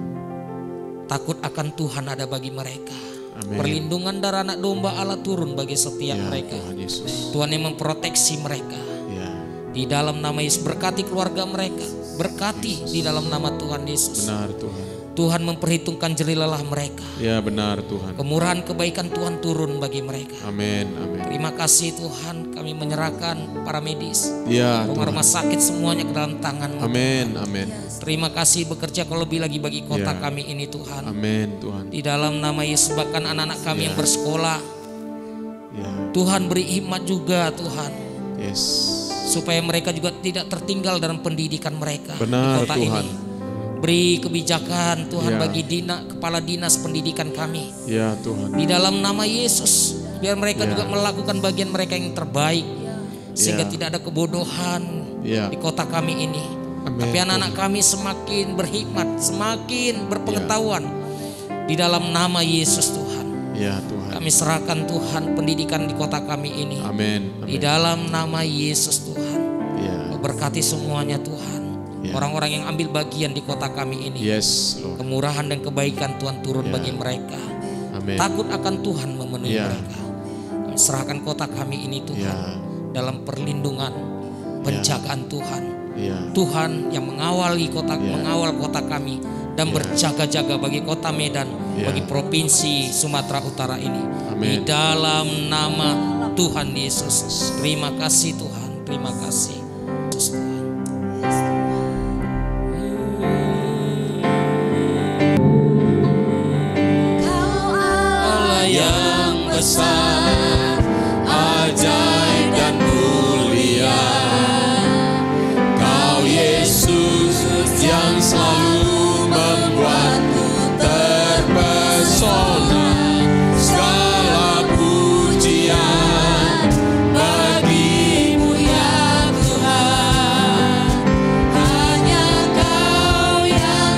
Takut akan Tuhan ada bagi mereka. Amin. Perlindungan darah anak domba Allah turun bagi setiap Ya mereka. Tuhan Yesus. Tuhan yang memproteksi mereka. Ya. Di dalam nama Yesus berkati keluarga mereka. Berkati di dalam nama Tuhan Yesus. Benar Tuhan. Tuhan memperhitungkan jerih lelah mereka. Ya benar Tuhan. Kemurahan kebaikan Tuhan turun bagi mereka. Amin. Amin. Terima kasih Tuhan, kami menyerahkan para medis, Ya Tuhan. rumah-rumah sakit semuanya ke dalam tangan-Mu. Amin. Amin. Terima kasih bekerja kau lebih lagi bagi kota Ya. kami ini Tuhan. Amin Tuhan. Di dalam nama Yesus bahkan anak-anak kami yang bersekolah, Ya. Tuhan beri hikmat juga Tuhan. Yes. Supaya mereka juga tidak tertinggal dalam pendidikan mereka Benar, di kota Tuhan. ini. Beri kebijakan Tuhan Ya. bagi kepala dinas pendidikan kami. Ya Tuhan. Di dalam nama Yesus, biar mereka Ya. juga melakukan bagian mereka yang terbaik. Sehingga Ya. tidak ada kebodohan Ya. di kota kami ini. Amin, Tapi anak-anak kami semakin berhikmat, semakin berpengetahuan. Di dalam nama Yesus Tuhan. Ya Tuhan. Kami serahkan Tuhan pendidikan di kota kami ini. Amin. Di Amin. dalam nama Yesus Tuhan. Ya. Berkati semuanya Tuhan. Ya. Orang-orang yang ambil bagian di kota kami ini. Yes Lord. Kemurahan dan kebaikan Tuhan turun Ya. bagi mereka. Amin. Takut akan Tuhan memenuhi Ya. mereka. Kami serahkan kota kami ini Tuhan. Ya. Dalam perlindungan, penjagaan Tuhan. Ya. Tuhan yang mengawal kota kami dan Ya. berjaga-jaga bagi kota Medan, Ya. bagi provinsi Sumatera Utara ini. Di Amin. dalam nama Tuhan Yesus. Terima kasih Tuhan, terima kasih. Yesus Tuhan. Allah yang besar, ajaib dan mulia. Kau Yesus yang selalu membuatku terpesona. Segala pujian bagimu ya Tuhan. Hanya Kau yang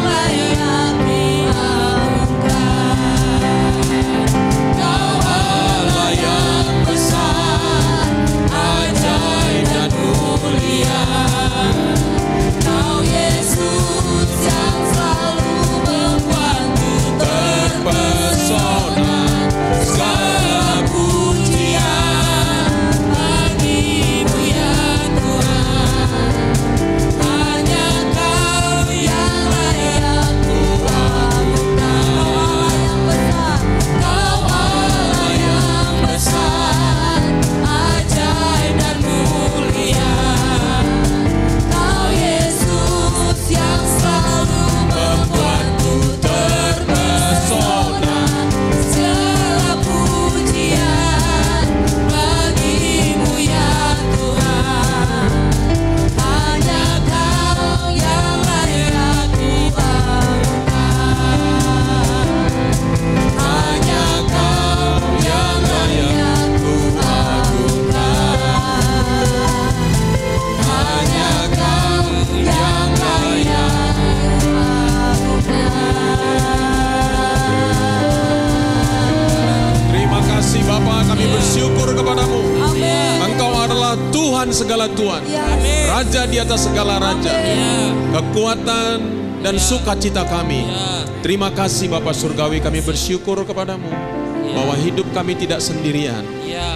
Tuhan segala Tuhan, Raja di atas segala Raja, kekuatan dan sukacita kami. Terima kasih Bapa Surgawi, kami bersyukur kepadamu bahwa hidup kami tidak sendirian.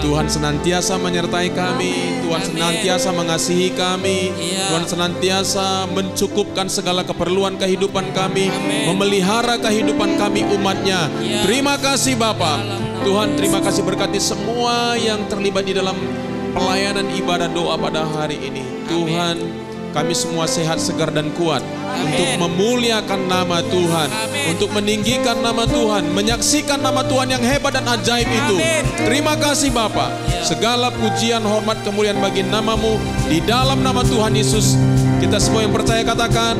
Tuhan senantiasa menyertai kami, Tuhan senantiasa mengasihi kami, Tuhan senantiasa mencukupkan segala keperluan kehidupan kami, memelihara kehidupan kami umatnya. Terima kasih Bapa. Tuhan, terima kasih, berkati semua yang terlibat di dalam pelayanan ibadah doa pada hari ini. Tuhan, kami semua sehat, segar dan kuat untuk memuliakan nama Tuhan, untuk meninggikan nama Tuhan, menyaksikan nama Tuhan yang hebat dan ajaib itu. Terima kasih Bapa. Segala pujian, hormat, kemuliaan bagi namamu. Di dalam nama Tuhan Yesus, kita semua yang percaya katakan